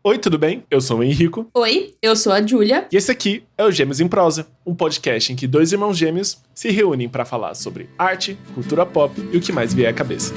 Oi, tudo bem? Eu sou o Henrico. Oi, eu sou a Júlia. E esse aqui é o Gêmeos em Prosa, um podcast em que dois irmãos gêmeos se reúnem para falar sobre arte, cultura pop e o que mais vier à cabeça.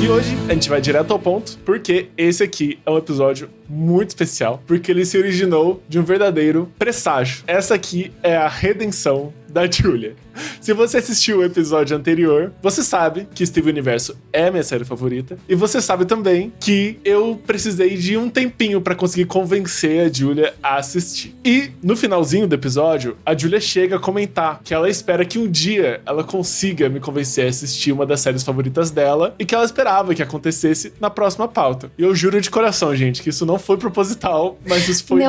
E hoje a gente vai direto ao ponto, porque esse aqui é um episódio muito especial, porque ele se originou de um verdadeiro presságio. Essa aqui é a redenção da Júlia. Se você assistiu o episódio anterior, você sabe que Steven Universo é a minha série favorita. E você sabe também que eu precisei de um tempinho pra conseguir convencer a Júlia a assistir. E no finalzinho do episódio, a Júlia chega a comentar que ela espera que um dia ela consiga me convencer a assistir uma das séries favoritas dela e que ela esperava que acontecesse na próxima pauta. E eu juro de coração, gente, que isso não foi proposital, mas isso foi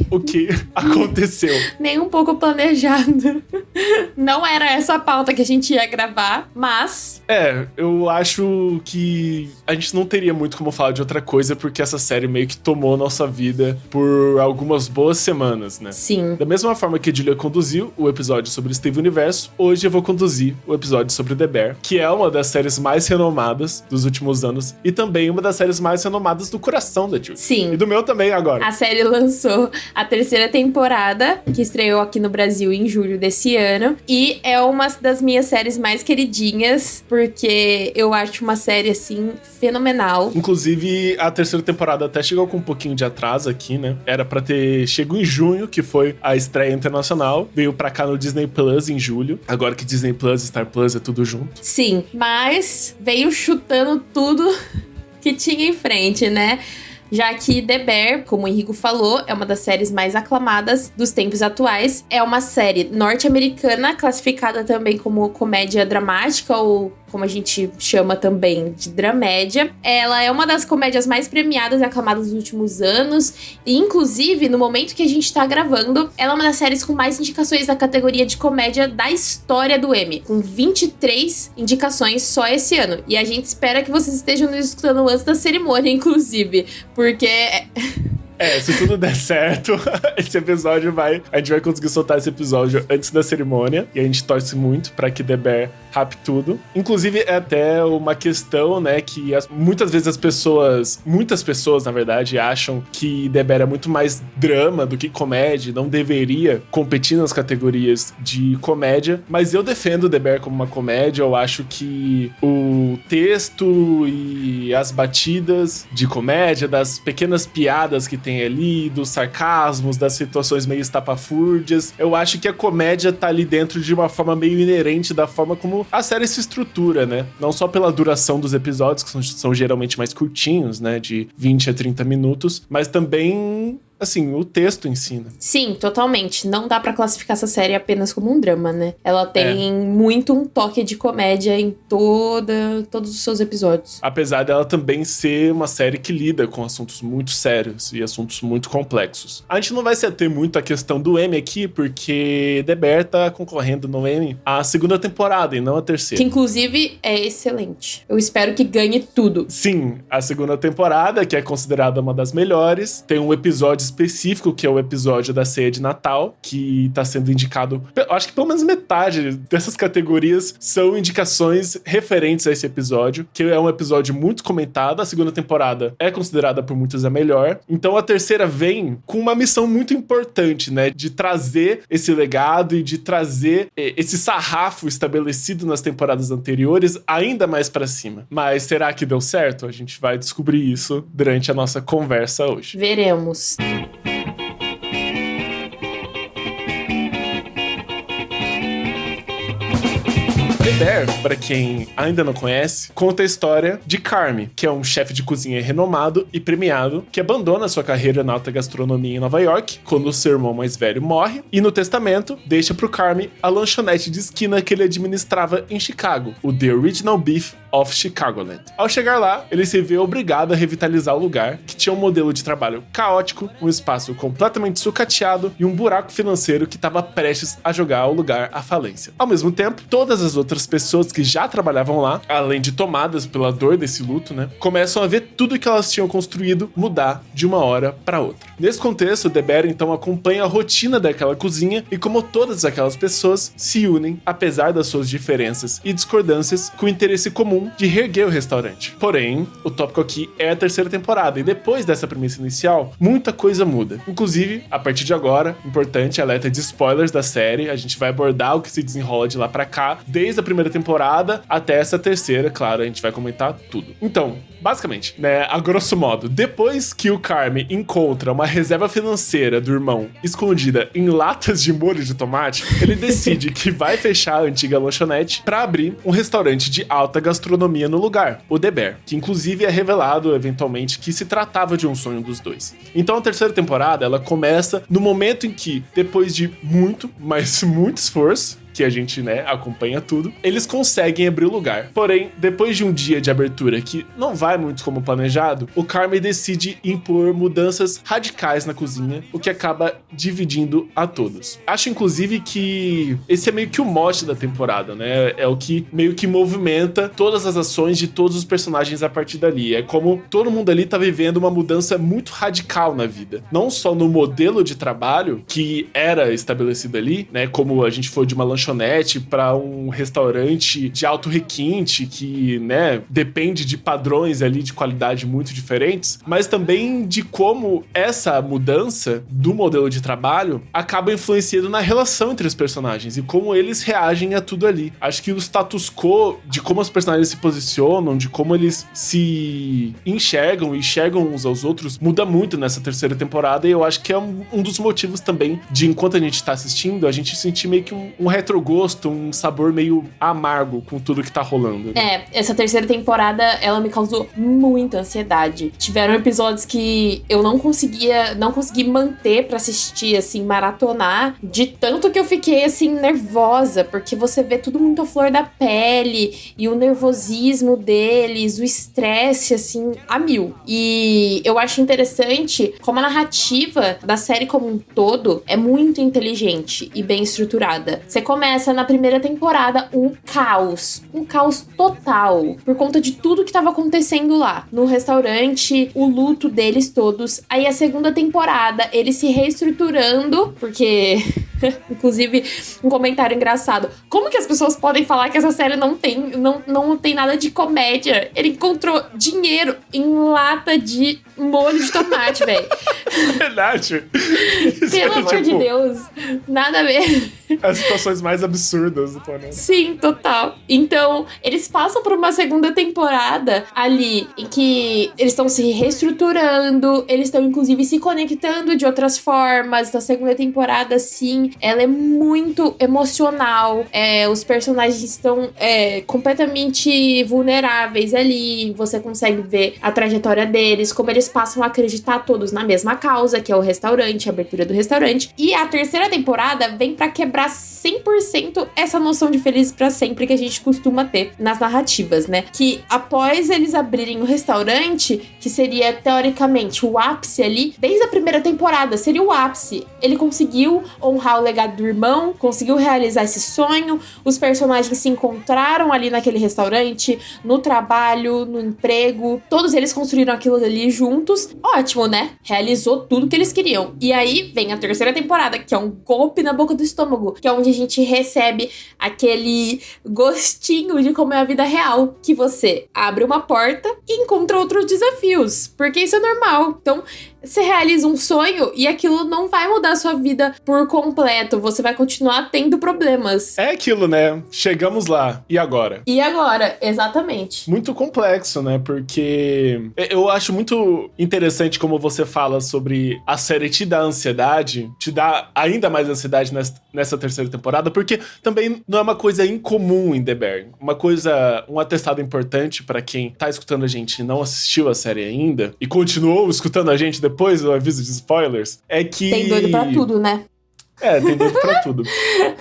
o que aconteceu. Nem um pouco planejado. Não era essa a pauta que a gente ia gravar, mas... eu acho que a gente não teria muito como falar de outra coisa, porque essa série meio que tomou nossa vida por algumas boas semanas, né? Sim. Da mesma forma que a Julia conduziu o episódio sobre Steven Universo, hoje eu vou conduzir o episódio sobre The Bear, que é uma das séries mais renomadas dos últimos anos e também uma das séries mais renomadas do coração da Julia. Sim. E do meu também agora. A série lançou a terceira temporada, que estreou aqui no Brasil em julho desse ano, e é uma das minhas séries mais queridinhas, porque eu acho uma série, assim, fenomenal. Inclusive, a terceira temporada até chegou com um pouquinho de atraso aqui, né? Era pra ter... Chegou em junho, que foi a estreia internacional. Veio pra cá no Disney Plus em julho. Agora que Disney Plus e Star Plus é tudo junto. Sim, mas veio chutando tudo que tinha em frente, né? Já que The Bear, como o Henrico falou, é uma das séries mais aclamadas dos tempos atuais. É uma série norte-americana, classificada também como comédia dramática, ou como a gente chama também de dramédia. Ela é uma das comédias mais premiadas e aclamadas dos últimos anos. E, inclusive, no momento que a gente tá gravando, ela é uma das séries com mais indicações da categoria de comédia da história do Emmy, com 23 indicações só esse ano. E a gente espera que vocês estejam nos escutando antes da cerimônia, inclusive, porque... se tudo der certo, esse episódio a gente vai conseguir soltar esse episódio antes da cerimônia. E a gente torce muito pra que The Bear rape tudo. Inclusive, é até uma questão, né, que muitas vezes muitas pessoas, na verdade, acham que The Bear é muito mais drama do que comédia, não deveria competir nas categorias de comédia. Mas eu defendo The Bear como uma comédia. Eu acho que o texto e as batidas de comédia, das pequenas piadas que tem ali, dos sarcasmos, das situações meio estapafúrdias. Eu acho que a comédia tá ali dentro de uma forma meio inerente da forma como a série se estrutura, né? Não só pela duração dos episódios, que são geralmente mais curtinhos, né? De 20 a 30 minutos, mas também... assim, o texto ensina. Sim, totalmente. Não dá pra classificar essa série apenas como um drama, né? Ela tem muito um toque de comédia em todos os seus episódios. Apesar dela também ser uma série que lida com assuntos muito sérios e assuntos muito complexos. A gente não vai se ater muito à questão do Emmy aqui, porque The Bear tá concorrendo no Emmy a segunda temporada e não a terceira. Que, inclusive, é excelente. Eu espero que ganhe tudo. Sim, a segunda temporada, que é considerada uma das melhores, tem um episódio específico, que é o episódio da ceia de Natal, que tá sendo indicado, acho que pelo menos metade dessas categorias são indicações referentes a esse episódio, que é um episódio muito comentado. A segunda temporada é considerada por muitos a melhor, então a terceira vem com uma missão muito importante, né, de trazer esse legado e de trazer esse sarrafo estabelecido nas temporadas anteriores ainda mais pra cima. Mas será que deu certo? A gente vai descobrir isso durante a nossa conversa hoje. Veremos. The Bear, pra quem ainda não conhece, conta a história de Carmy, que é um chefe de cozinha renomado e premiado que abandona sua carreira na alta gastronomia em Nova York quando o seu irmão mais velho morre e, no testamento, deixa pro Carmy a lanchonete de esquina que ele administrava em Chicago, o The Original Beef of Chicagoland. Ao chegar lá, ele se vê obrigado a revitalizar o lugar, que tinha um modelo de trabalho caótico, um espaço completamente sucateado e um buraco financeiro que estava prestes a jogar o lugar à falência. Ao mesmo tempo, todas as outras outras pessoas que já trabalhavam lá, além de tomadas pela dor desse luto, né, começam a ver tudo que elas tinham construído mudar de uma hora para outra. Nesse contexto, DeBer então acompanha a rotina daquela cozinha e como todas aquelas pessoas se unem, apesar das suas diferenças e discordâncias, com o interesse comum de reerguer o restaurante. Porém, o tópico aqui é a terceira temporada e depois dessa premissa inicial, muita coisa muda. Inclusive, a partir de agora, importante, alerta de spoilers da série, a gente vai abordar o que se desenrola de lá pra cá, desde a primeira temporada até essa terceira, claro, a gente vai comentar tudo. Então, basicamente, né, a grosso modo, depois que o Carme encontra uma reserva financeira do irmão escondida em latas de molho de tomate, ele decide que vai fechar a antiga lanchonete pra abrir um restaurante de alta gastronomia no lugar, o DeBer, que inclusive é revelado eventualmente que se tratava de um sonho dos dois. Então a terceira temporada, ela começa no momento em que, depois de muito, mas muito esforço, que a gente, né, acompanha tudo, eles conseguem abrir o lugar. Porém, depois de um dia de abertura que não vai muito como planejado, o Carme decide impor mudanças radicais na cozinha, o que acaba dividindo a todos. Acho, inclusive, que esse é meio que o mote da temporada, né? É o que meio que movimenta todas as ações de todos os personagens a partir dali. É como todo mundo ali tá vivendo uma mudança muito radical na vida. Não só no modelo de trabalho que era estabelecido ali, né? Como a gente foi de uma lanchonete para um restaurante de alto requinte que, né, depende de padrões ali de qualidade muito diferentes, mas também de como essa mudança do modelo de trabalho acaba influenciando na relação entre os personagens e como eles reagem a tudo ali. Acho que o status quo de como os personagens se posicionam, de como eles se enxergam e enxergam uns aos outros, muda muito nessa terceira temporada e eu acho que é um dos motivos também de, enquanto a gente tá assistindo, a gente sentir meio que um retrogosto, um sabor meio amargo com tudo que tá rolando. Essa terceira temporada, ela me causou muita ansiedade. Tiveram episódios que eu não consegui manter pra assistir, assim, maratonar, de tanto que eu fiquei, assim, nervosa, porque você vê tudo muito à flor da pele, e o nervosismo deles, o estresse, assim, a mil. E eu acho interessante como a narrativa da série como um todo é muito inteligente e bem estruturada. Você começa na primeira temporada um caos total, por conta de tudo que tava acontecendo lá, no restaurante, o luto deles todos. Aí a segunda temporada, eles se reestruturando, porque... Inclusive, um comentário engraçado. Como que as pessoas podem falar que essa série não tem nada de comédia? Ele encontrou dinheiro em lata de molho de tomate, velho. Verdade. Pelo amor de Deus. Nada a ver. As situações mais absurdas do planeta. Sim, total. Então, eles passam por uma segunda temporada ali em que eles estão se reestruturando, eles estão, inclusive, se conectando de outras formas. Na segunda temporada, sim, ela é muito emocional. Os personagens estão completamente vulneráveis ali. Você consegue ver a trajetória deles, como eles passam a acreditar todos na mesma causa, que é o restaurante, a abertura do restaurante. E a terceira temporada vem pra quebrar 100% essa noção de feliz pra sempre que a gente costuma ter nas narrativas, né? Que após eles abrirem o restaurante, que seria teoricamente o ápice ali, desde a primeira temporada, seria o ápice. Ele conseguiu honrar o legado do irmão, conseguiu realizar esse sonho, os personagens se encontraram ali naquele restaurante, no trabalho, no emprego, todos eles construíram aquilo ali juntos. Ótimo, né? Realizou tudo que eles queriam. E aí vem a terceira temporada, que é um golpe na boca do estômago, que é onde a gente recebe aquele gostinho de como é a vida real, que você abre uma porta e encontra outros desafios, porque isso é normal. Então, você realiza um sonho e aquilo não vai mudar a sua vida por completo. Você vai continuar tendo problemas. É aquilo, né? Chegamos lá. E agora? E agora? Exatamente. Muito complexo, né? Porque eu acho muito interessante como você fala sobre a série te dar ansiedade, te dá ainda mais ansiedade nessa terceira temporada, porque também não é uma coisa incomum em The Bear. Um atestado importante pra quem tá escutando a gente e não assistiu a série ainda e continuou escutando a gente depois do aviso de spoilers, é que... Tem doido pra tudo, né? Tem dedo pra tudo.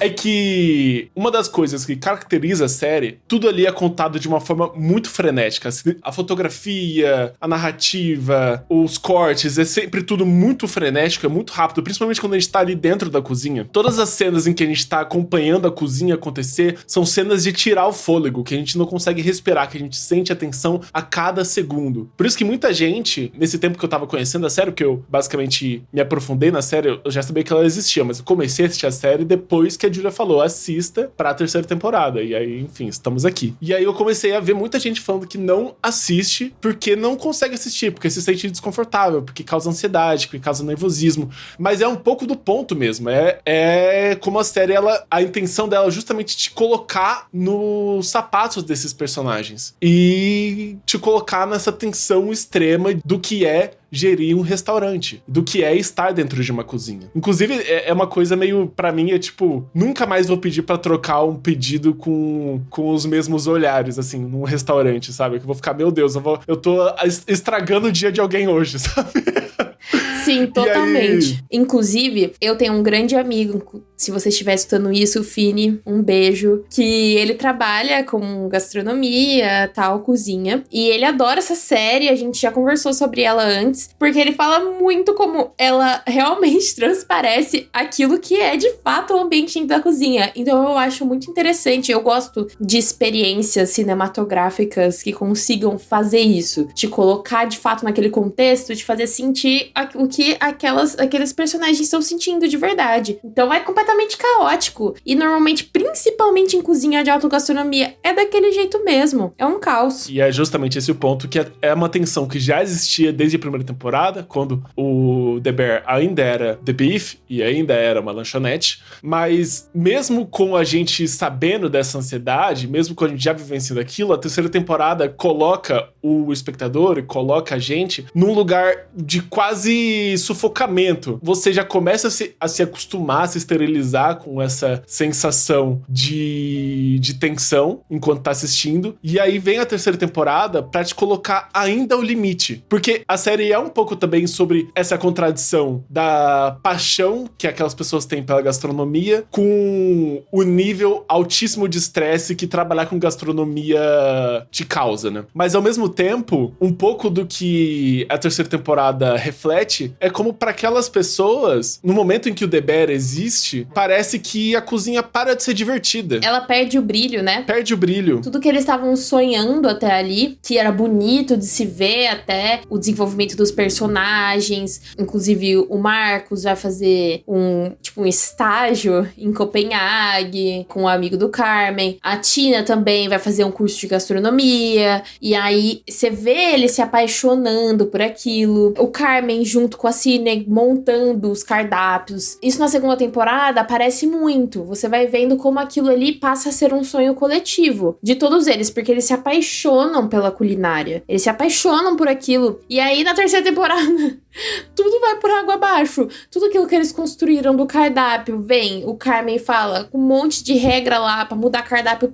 É que uma das coisas que caracteriza a série, tudo ali é contado de uma forma muito frenética. A fotografia, a narrativa, os cortes, é sempre tudo muito frenético, é muito rápido, principalmente quando a gente tá ali dentro da cozinha. Todas as cenas em que a gente tá acompanhando a cozinha acontecer são cenas de tirar o fôlego, que a gente não consegue respirar, que a gente sente a tensão a cada segundo. Por isso que muita gente, nesse tempo que eu tava conhecendo a série, que eu basicamente me aprofundei na série, eu já sabia que ela existia, mas eu comecei a assistir a série depois que a Julia falou, assista pra terceira temporada. E aí, enfim, estamos aqui. E aí eu comecei a ver muita gente falando que não assiste porque não consegue assistir, porque se sente desconfortável, porque causa ansiedade, porque causa nervosismo. Mas é um pouco do ponto mesmo. É como a série, a intenção dela é justamente te colocar nos sapatos desses personagens. E te colocar nessa tensão extrema do que é gerir um restaurante, do que é estar dentro de uma cozinha. Inclusive, é uma coisa meio, pra mim, é tipo, nunca mais vou pedir pra trocar um pedido com os mesmos olhares, assim, num restaurante, sabe? Que eu vou ficar, meu Deus, eu tô estragando o dia de alguém hoje, sabe? Sim, totalmente. Inclusive, eu tenho um grande amigo, se você estiver escutando isso, o Fini, um beijo, que ele trabalha com gastronomia, tal, cozinha, e ele adora essa série, a gente já conversou sobre ela antes, porque ele fala muito como ela realmente transparece aquilo que é, de fato, o ambiente da cozinha. Então eu acho muito interessante, eu gosto de experiências cinematográficas que consigam fazer isso, te colocar, de fato, naquele contexto, te fazer sentir o que aqueles personagens estão sentindo de verdade. Então é completamente caótico. E normalmente, principalmente em cozinha de autogastronomia, é daquele jeito mesmo. É um caos. E é justamente esse o ponto, que é uma tensão que já existia desde a primeira temporada, quando o The Bear ainda era The Beef e ainda era uma lanchonete. Mas mesmo com a gente sabendo dessa ansiedade, mesmo com a gente já vivenciando aquilo, a terceira temporada coloca o espectador e coloca a gente num lugar de quase sufocamento. Você já começa a se acostumar, a se esterilizar com essa sensação de tensão enquanto tá assistindo. E aí vem a terceira temporada pra te colocar ainda ao limite. Porque a série é um pouco também sobre essa contradição da paixão que aquelas pessoas têm pela gastronomia com o nível altíssimo de estresse que trabalhar com gastronomia te causa, né? Mas ao mesmo tempo, um pouco do que a terceira temporada reflete é como para aquelas pessoas, no momento em que o The Bear existe, parece que a cozinha para de ser divertida. Ela perde o brilho, né? Perde o brilho. Tudo que eles estavam sonhando até ali, que era bonito de se ver, até o desenvolvimento dos personagens. Inclusive, o Marcos vai fazer um estágio em Copenhague com um amigo do Carmen. A Tina também vai fazer um curso de gastronomia. E aí, você vê ele se apaixonando por aquilo. O Carmen, junto com a Sidney, montando os cardápios. Isso na segunda temporada aparece muito. Você vai vendo como aquilo ali passa a ser um sonho coletivo de todos eles, porque eles se apaixonam pela culinária. Eles se apaixonam por aquilo. E aí, na terceira temporada, tudo vai por água abaixo. Tudo aquilo que eles construíram do cardápio, vem, o Carmen fala um monte de regra lá pra mudar cardápio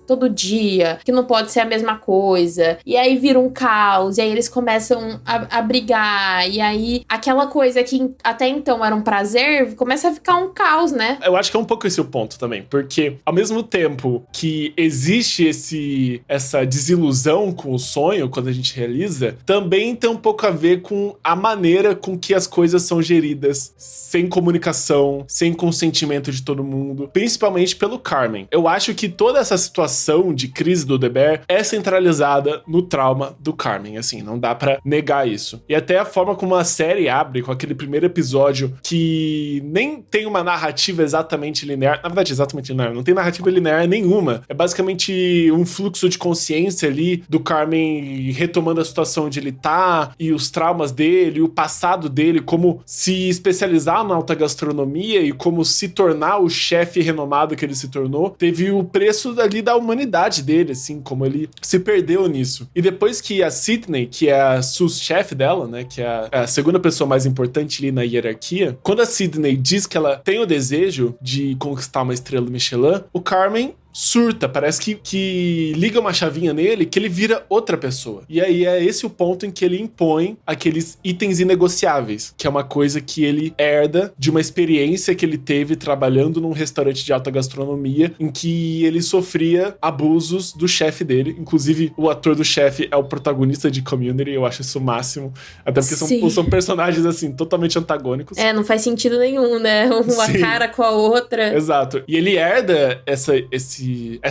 todo dia, que não pode ser a mesma coisa. E aí vira um caos, e aí eles começam a brigar, e aí aquela coisa que até então era um prazer, começa a ficar um caos, né? Eu acho que é um pouco esse o ponto também, porque ao mesmo tempo que existe essa desilusão com o sonho, quando a gente realiza, também tem um pouco a ver com a maneira com que as coisas são geridas, sem comunicação, sem consentimento de todo mundo, principalmente pelo Carmen. Eu acho que toda essa situação de crise do The Bear é centralizada no trauma do Carmen, assim, não dá pra negar isso. E até a forma como a série abre com aquele primeiro episódio que nem tem uma narrativa exatamente linear, na verdade, exatamente linear, não tem narrativa linear nenhuma. É basicamente um fluxo de consciência ali do Carmen retomando a situação onde ele tá, e os traumas dele, o passado dele, como se especializar na alta gastronomia e como se tornar o chefe renomado que ele se tornou, teve o preço ali da humanidade dele, assim, como ele se perdeu nisso. E depois que a Sidney, que é a sous-chefe dela, né, que é a segunda pessoa mais importante ali na hierarquia, quando a Sidney diz que ela tem o desejo de conquistar uma estrela Michelin, o Carmen surta, parece que liga uma chavinha nele que ele vira outra pessoa. E aí é esse o ponto em que ele impõe aqueles itens inegociáveis, que é uma coisa que ele herda de uma experiência que ele teve trabalhando num restaurante de alta gastronomia, em que ele sofria abusos do chefe dele. Inclusive, o ator do chefe é o protagonista de Community, eu acho isso o máximo. Até porque são personagens, assim, totalmente antagônicos. Não faz sentido nenhum, né? Uma Sim. cara com a outra. Exato. E ele herda essa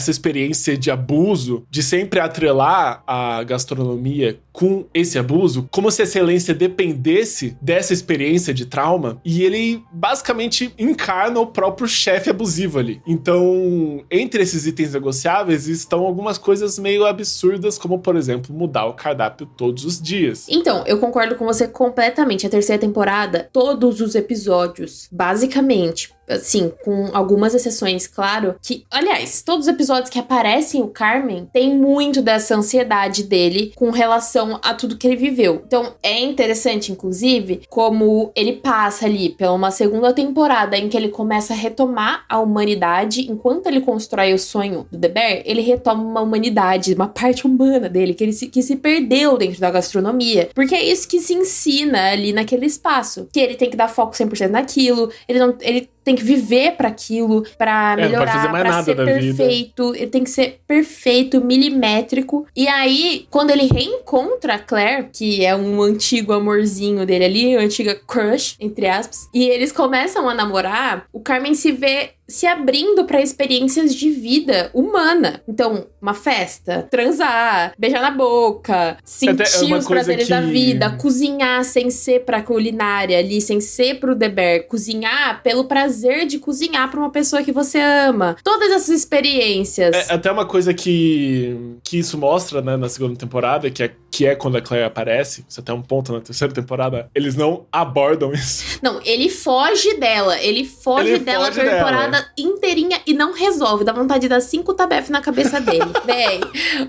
experiência de abuso, de sempre atrelar a gastronomia com esse abuso, como se a excelência dependesse dessa experiência de trauma, e ele basicamente encarna o próprio chefe abusivo ali. Então, entre esses itens negociáveis estão algumas coisas meio absurdas, como, por exemplo, mudar o cardápio todos os dias. Então, eu concordo com você completamente. A terceira temporada, todos os episódios, basicamente, assim, com algumas exceções, claro, que, aliás, todos os episódios que aparecem o Carmen tem muito dessa ansiedade dele com relação a tudo que ele viveu. Então, é interessante, inclusive, como ele passa ali pela uma segunda temporada em que ele começa a retomar a humanidade. Enquanto ele constrói o sonho do The Bear, ele retoma uma humanidade, uma parte humana dele, que se perdeu dentro da gastronomia. Porque é isso que se ensina ali naquele espaço. Que ele tem que dar foco 100% naquilo, ele tem que viver pra aquilo, pra melhorar, pra ser perfeito. Ele tem que ser perfeito, milimétrico. E aí, quando ele reencontra a Claire, que é um antigo amorzinho dele ali, uma antiga crush, entre aspas, e eles começam a namorar, o Carmen se vê se abrindo pra experiências de vida humana. Então, uma festa, transar, beijar na boca, sentir os prazeres da vida, cozinhar sem ser pra culinária ali, sem ser pro The Bear, cozinhar pelo prazer de cozinhar pra uma pessoa que você ama. Todas essas experiências. É até uma coisa que isso mostra, né, na segunda temporada, que é quando a Claire aparece, isso até é um ponto na terceira temporada, eles não abordam isso. Não, ele foge dela, a temporada inteirinha e não resolve. Dá vontade de dar 5 tabef na cabeça dele. Véi,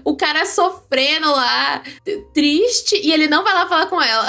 o cara sofrendo lá, triste, e ele não vai lá falar com ela.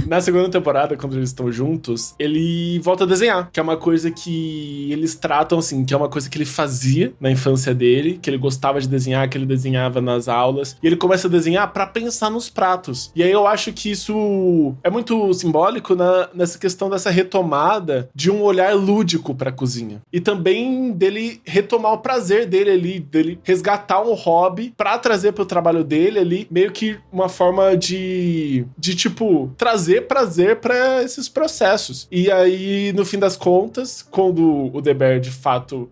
Na segunda temporada, quando eles estão juntos, ele volta a desenhar, que é uma coisa que eles tratam, assim, que é uma coisa que ele fazia na infância dele, que ele gostava de desenhar, que ele desenhava nas aulas, e ele começa a desenhar pra pensar nos pratos. E aí eu acho que isso é muito simbólico nessa questão dessa retomada de um olhar lúdico pra cozinha. E também dele retomar o prazer dele ali, dele resgatar um hobby pra trazer pro trabalho dele ali, meio que uma forma de tipo, trazer prazer pra esses processos. E aí, no fim das contas, quando o The Bear, de fato,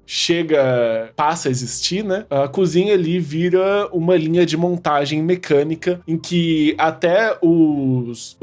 passa a existir, né, a cozinha ali vira uma linha de montagem mecânica em que até os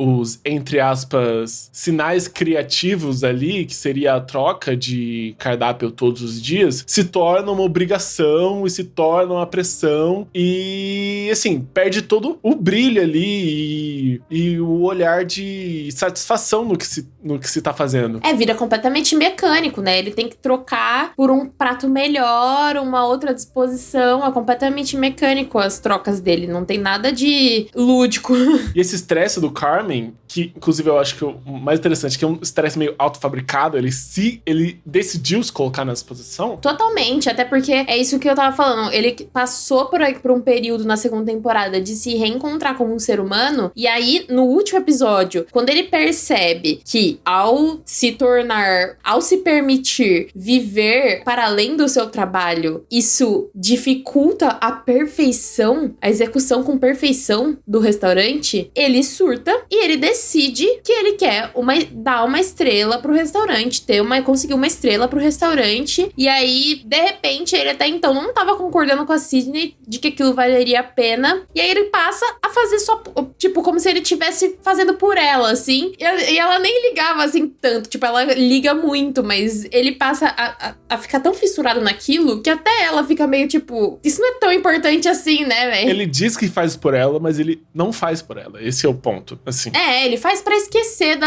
entre aspas, sinais criativos ali, que seria a troca de cardápio todos os dias, se torna uma obrigação e se torna uma pressão e, assim, perde todo o brilho ali e o olhar de satisfação no que se tá fazendo. Vira completamente mecânico, né? Ele tem que trocar por um prato melhor, uma outra disposição. É completamente mecânico as trocas dele. Não tem nada de lúdico. E esse estresse do Carmen, que inclusive eu acho que o mais interessante, que é um estresse meio autofabricado, ele decidiu se colocar nessa posição. Totalmente, até porque é isso que eu tava falando. Ele passou por um período na segunda temporada de se reencontrar como um ser humano, e aí, no último episódio, quando ele percebe que ao se permitir viver para além do seu trabalho, isso dificulta a perfeição, a execução com perfeição do restaurante, ele surta e ele decide que ele quer dar uma estrela pro restaurante, conseguir uma estrela pro restaurante, e aí, de repente, ele até então não tava concordando com a Sydney de que aquilo valeria a pena, e aí ele passa a fazer só, tipo, como se ele estivesse fazendo por ela, assim, e ela nem ligava, assim, tanto, tipo, ela liga muito, mas ele passa a ficar tão fissurado naquilo que até ela fica meio, tipo, isso não é tão importante assim, né, velho? Ele diz que faz por ela, mas ele não faz por ela, esse é o ponto, assim. ele faz pra esquecer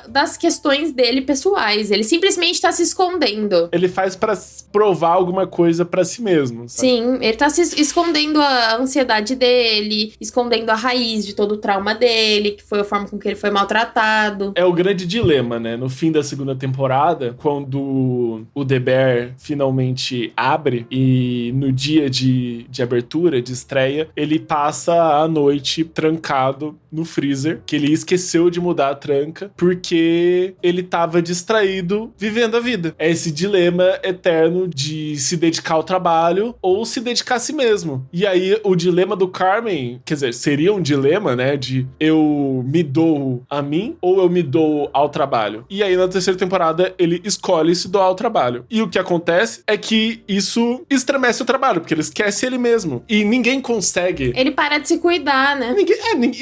das questões dele pessoais. Ele simplesmente tá se escondendo. Ele faz pra provar alguma coisa pra si mesmo, sabe? Sim, ele tá se escondendo a ansiedade dele, escondendo a raiz de todo o trauma dele, que foi a forma com que ele foi maltratado. É o grande dilema, né? No fim da segunda temporada, quando o The Bear finalmente abre e no dia de abertura, de estreia, ele passa a noite trancado no freezer, que ele esqueceu de mudar a tranca porque ele tava distraído vivendo a vida. É esse dilema eterno de se dedicar ao trabalho ou se dedicar a si mesmo. E aí o dilema do Carmen, quer dizer, seria um dilema, né, de eu me dou a mim ou eu me dou ao trabalho. E aí na terceira temporada ele escolhe se doar ao trabalho. E o que acontece é que isso estremece o trabalho, porque ele esquece ele mesmo. E ninguém consegue... Ele para de se cuidar, né?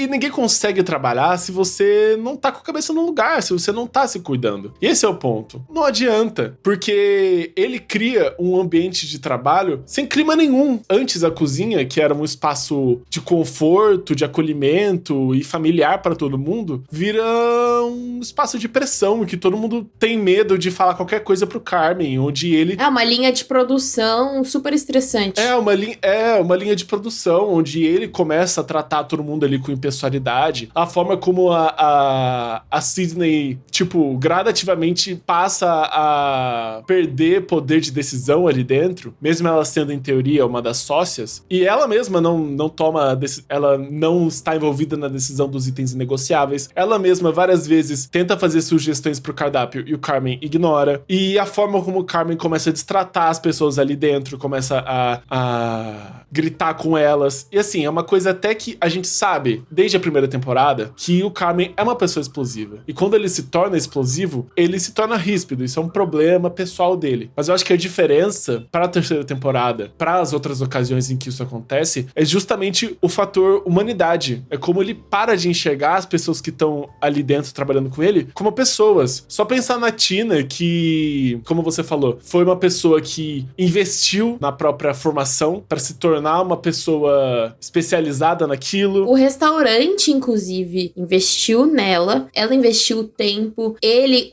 Ninguém consegue trabalhar se você não tá com a cabeça no lugar, se você não tá se cuidando. E esse é o ponto. Não adianta, porque ele cria um ambiente de trabalho sem clima nenhum. Antes a cozinha, que era um espaço de conforto, de acolhimento e familiar para todo mundo, vira um espaço de pressão, que todo mundo tem medo de falar qualquer coisa pro Carmen, onde ele... É uma linha de produção super estressante. É uma linha de produção, onde ele começa a tratar todo mundo ali com impessoalidade. A forma como a Sydney, tipo, gradativamente passa a perder poder de decisão ali dentro, mesmo ela sendo, em teoria, uma das sócias. E ela mesma não toma... Ela não está envolvida na decisão dos itens negociáveis. Ela mesma, várias vezes, tenta fazer sugestões pro cardápio e o Carmen ignora. E a forma como o Carmen começa a destratar as pessoas ali dentro, começa a gritar com elas. E assim, é uma coisa até que a gente sabe, desde a primeira temporada, que o Carmen é uma pessoa explosiva. E quando ele se torna explosivo, ele se torna ríspido. Isso é um problema pessoal dele. Mas eu acho que a diferença para a terceira temporada, para as outras ocasiões em que isso acontece, é justamente o fator humanidade. É como ele para de enxergar as pessoas que estão ali dentro trabalhando com ele como pessoas. Só pensar na Tina, que, como você falou, foi uma pessoa que investiu na própria formação para se tornar uma pessoa especializada naquilo. O restaurante, inclusive, investiu nela. Ela investiu o tempo.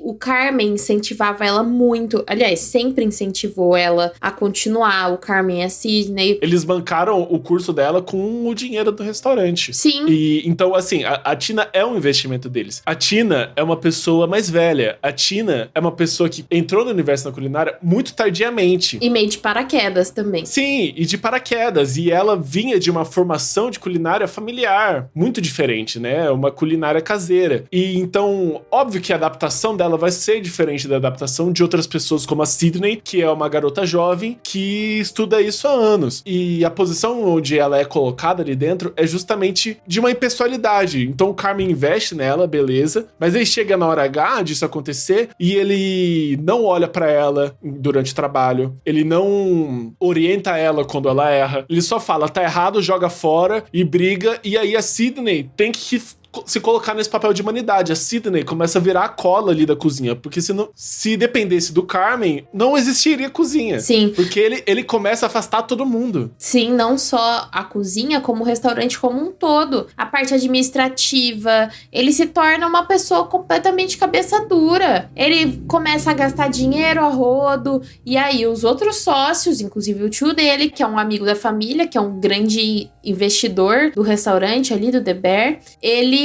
O Carmen incentivava ela muito. Aliás, sempre incentivou ela a continuar. O Carmen e a Sydney. Eles bancaram o curso dela com o dinheiro do restaurante. Sim. E então, assim, a Tina é um investimento deles. A Tina é uma pessoa mais velha. A Tina é uma pessoa que entrou no universo da culinária muito tardiamente. E meio de paraquedas também. Sim, e de paraquedas. E ela vinha de uma formação de culinária familiar, muito diferente, né? Uma culinária caseira. E então, óbvio que a adaptação dela vai ser diferente da adaptação de outras pessoas como a Sydney, que é uma garota jovem que estuda isso há anos. E a posição onde ela é colocada ali dentro é justamente de uma impessoalidade. Então o Carmen investe nela, beleza, mas aí chega na hora H disso acontecer e ele não olha pra ela durante o trabalho, ele não orienta ela quando ela erra, ele só fala, tá errado, joga fora e briga, e aí a Sydney tem que se colocar nesse papel de humanidade. A Sydney começa a virar a cola ali da cozinha, porque se dependesse do Carmen, não existiria cozinha. Sim. Porque ele começa a afastar todo mundo. Sim, não só a cozinha, como o restaurante como um todo. A parte administrativa, ele se torna uma pessoa completamente cabeça dura. Ele começa a gastar dinheiro a rodo, e aí os outros sócios, inclusive o tio dele, que é um amigo da família, que é um grande investidor do restaurante ali, do The Bear, ele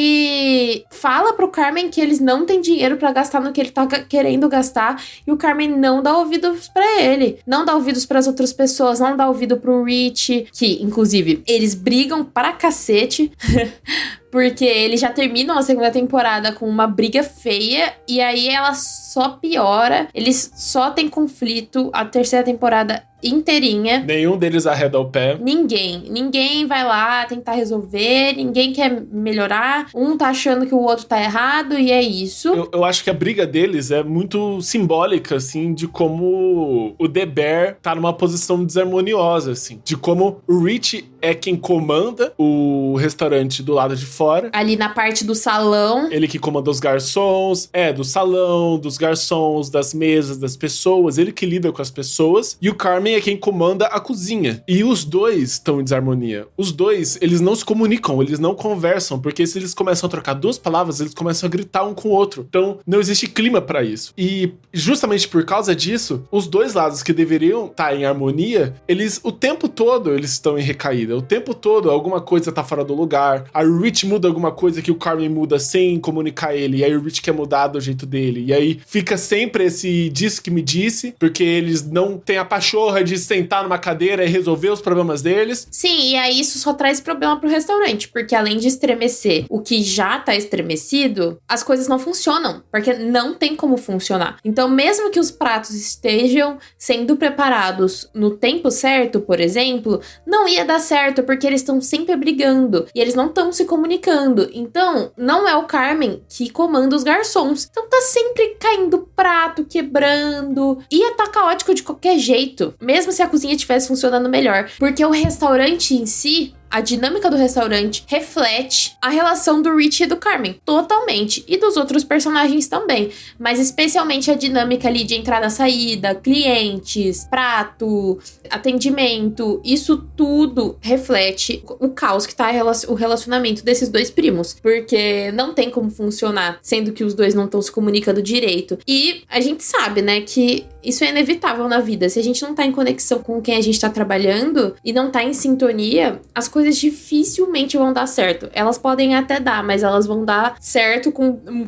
fala pro Carmen que eles não têm dinheiro pra gastar no que ele tá querendo gastar, e o Carmen não dá ouvidos pra ele, não dá ouvidos pras outras pessoas, não dá ouvido pro Rich, que inclusive eles brigam para cacete porque eles já terminam a segunda temporada com uma briga feia, e aí ela só piora, eles só têm conflito a terceira temporada inteirinha. Nenhum deles arreda o pé. Ninguém vai lá tentar resolver, ninguém quer melhorar, um tá achando que o outro tá errado, e é isso. Eu acho que a briga deles é muito simbólica, assim, de como o The Bear tá numa posição desarmoniosa, assim, de como o Rich é quem comanda o restaurante do lado de fora. Ali na parte do salão. Ele que comanda os garçons, do salão, dos garçons, das mesas, das pessoas. Ele que lida com as pessoas. E o Carmen é quem comanda a cozinha. E os dois estão em desarmonia. Os dois, eles não se comunicam, eles não conversam, porque se eles começam a trocar duas palavras, eles começam a gritar um com o outro. Então, não existe clima pra isso. E justamente por causa disso, os dois lados que deveriam estar em harmonia, eles, o tempo todo, eles estão em recaída. O tempo todo, alguma coisa tá fora do lugar. A Rich muda alguma coisa que o Carmen muda sem comunicar ele. E aí o Rich quer mudar do jeito dele. E aí fica sempre esse disse que me disse, porque eles não têm a pachorra de sentar numa cadeira e resolver os problemas deles. Sim, e aí isso só traz problema pro restaurante, porque além de estremecer o que já tá estremecido, as coisas não funcionam, porque não tem como funcionar. Então, mesmo que os pratos estejam sendo preparados no tempo certo, por exemplo, não ia dar certo, porque eles estão sempre brigando e eles não estão se comunicando. Então, não é o Carmen que comanda os garçons. Então, tá sempre caindo prato, quebrando. Ia tá caótico de qualquer jeito, mesmo se a cozinha estivesse funcionando melhor, porque o restaurante em si, a dinâmica do restaurante reflete a relação do Rich e do Carmen, totalmente, e dos outros personagens também, mas especialmente a dinâmica ali de entrada, saída, clientes, prato, atendimento, isso tudo reflete o caos que tá o relacionamento desses dois primos, porque não tem como funcionar, sendo que os dois não estão se comunicando direito, e a gente sabe, né, que isso é inevitável na vida. Se a gente não tá em conexão com quem a gente tá trabalhando e não tá em sintonia, as coisas dificilmente vão dar certo. Elas podem até dar, mas elas vão dar certo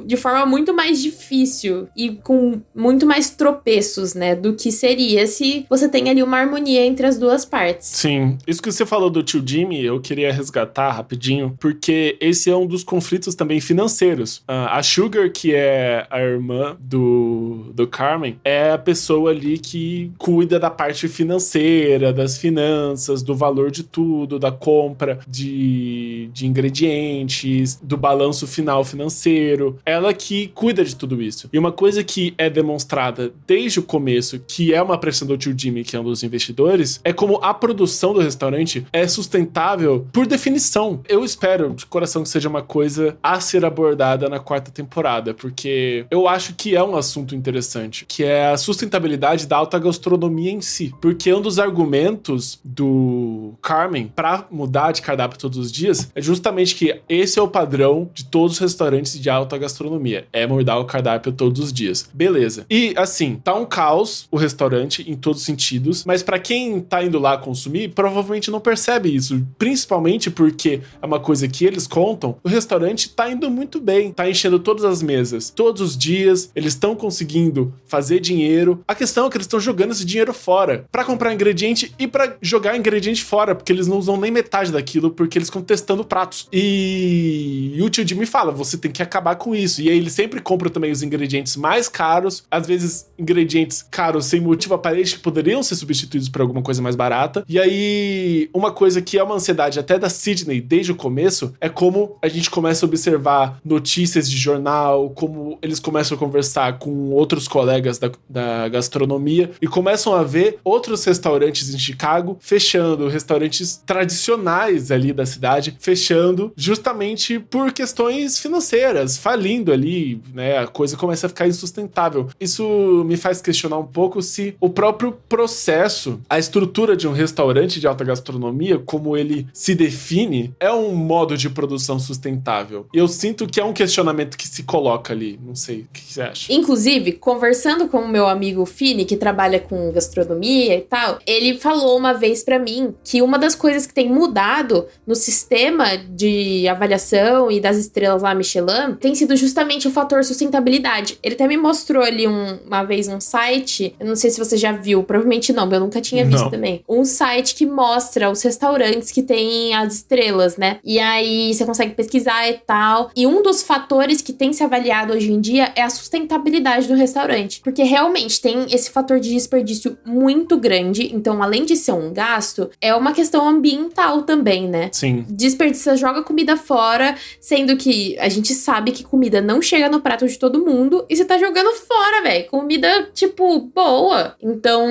de forma muito mais difícil e com muito mais tropeços, né, do que seria se você tem ali uma harmonia entre as duas partes. Sim, isso que você falou do tio Jimmy, eu queria resgatar rapidinho, porque esse é um dos conflitos também financeiros. A Sugar, que é a irmã do Carmen, é a pessoa ali que cuida da parte financeira, das finanças, do valor de tudo, da compra de ingredientes, do balanço final financeiro. Ela que cuida de tudo isso. E uma coisa que é demonstrada desde o começo, que é uma pressão do tio Jimmy, que é um dos investidores, é como a produção do restaurante é sustentável por definição. Eu espero de coração que seja uma coisa a ser abordada na 4ª temporada, porque eu acho que é um assunto interessante, que é a sustentabilidade da alta gastronomia em si. Porque um dos argumentos do Carmen pra mudar de cardápio todos os dias é justamente que esse é o padrão de todos os restaurantes de alta gastronomia. É mudar o cardápio todos os dias. Beleza. E, assim, tá um caos o restaurante em todos os sentidos, mas pra quem tá indo lá consumir, provavelmente não percebe isso. Principalmente porque é uma coisa que eles contam, o restaurante tá indo muito bem, tá enchendo todas as mesas. Todos os dias, eles estão conseguindo fazer dinheiro. A questão é que eles estão jogando esse dinheiro fora pra comprar ingrediente e pra jogar ingrediente fora, porque eles não usam nem metade daquilo, porque eles ficam testando pratos. E o tio Jimmy fala, você tem que acabar com isso. E aí ele sempre compra também os ingredientes mais caros, às vezes ingredientes caros sem motivo aparente que poderiam ser substituídos por alguma coisa mais barata. E aí, uma coisa que é uma ansiedade até da Sydney desde o começo, é como a gente começa a observar notícias de jornal, como eles começam a conversar com outros colegas da gastronomia e começam a ver outros restaurantes em Chicago fechando, restaurantes tradicionais ali da cidade fechando, justamente por questões financeiras, falindo ali, né? A coisa começa a ficar insustentável. Isso me faz questionar um pouco se o próprio processo, a estrutura de um restaurante de alta gastronomia, como ele se define, é um modo de produção sustentável. E eu sinto que é um questionamento que se coloca ali. Não sei, o que você acha? Inclusive, conversando com o meu amigo Fini, que trabalha com gastronomia e tal, ele falou uma vez pra mim que uma das coisas que tem mudado no sistema de avaliação e das estrelas lá Michelin tem sido justamente o fator sustentabilidade. Ele até me mostrou ali uma vez um site, eu não sei se você já viu, provavelmente não, eu nunca tinha visto também. Um site que mostra os restaurantes que tem as estrelas, né? E aí você consegue pesquisar e tal. E um dos fatores que tem se avaliado hoje em dia é a sustentabilidade do restaurante. Porque realmente tem esse fator de desperdício muito grande. Então, além de ser um gasto, é uma questão ambiental também, né? Sim. Desperdiça, joga comida fora, sendo que a gente sabe que comida não chega no prato de todo mundo e você tá jogando fora, velho. Comida, tipo, boa. Então,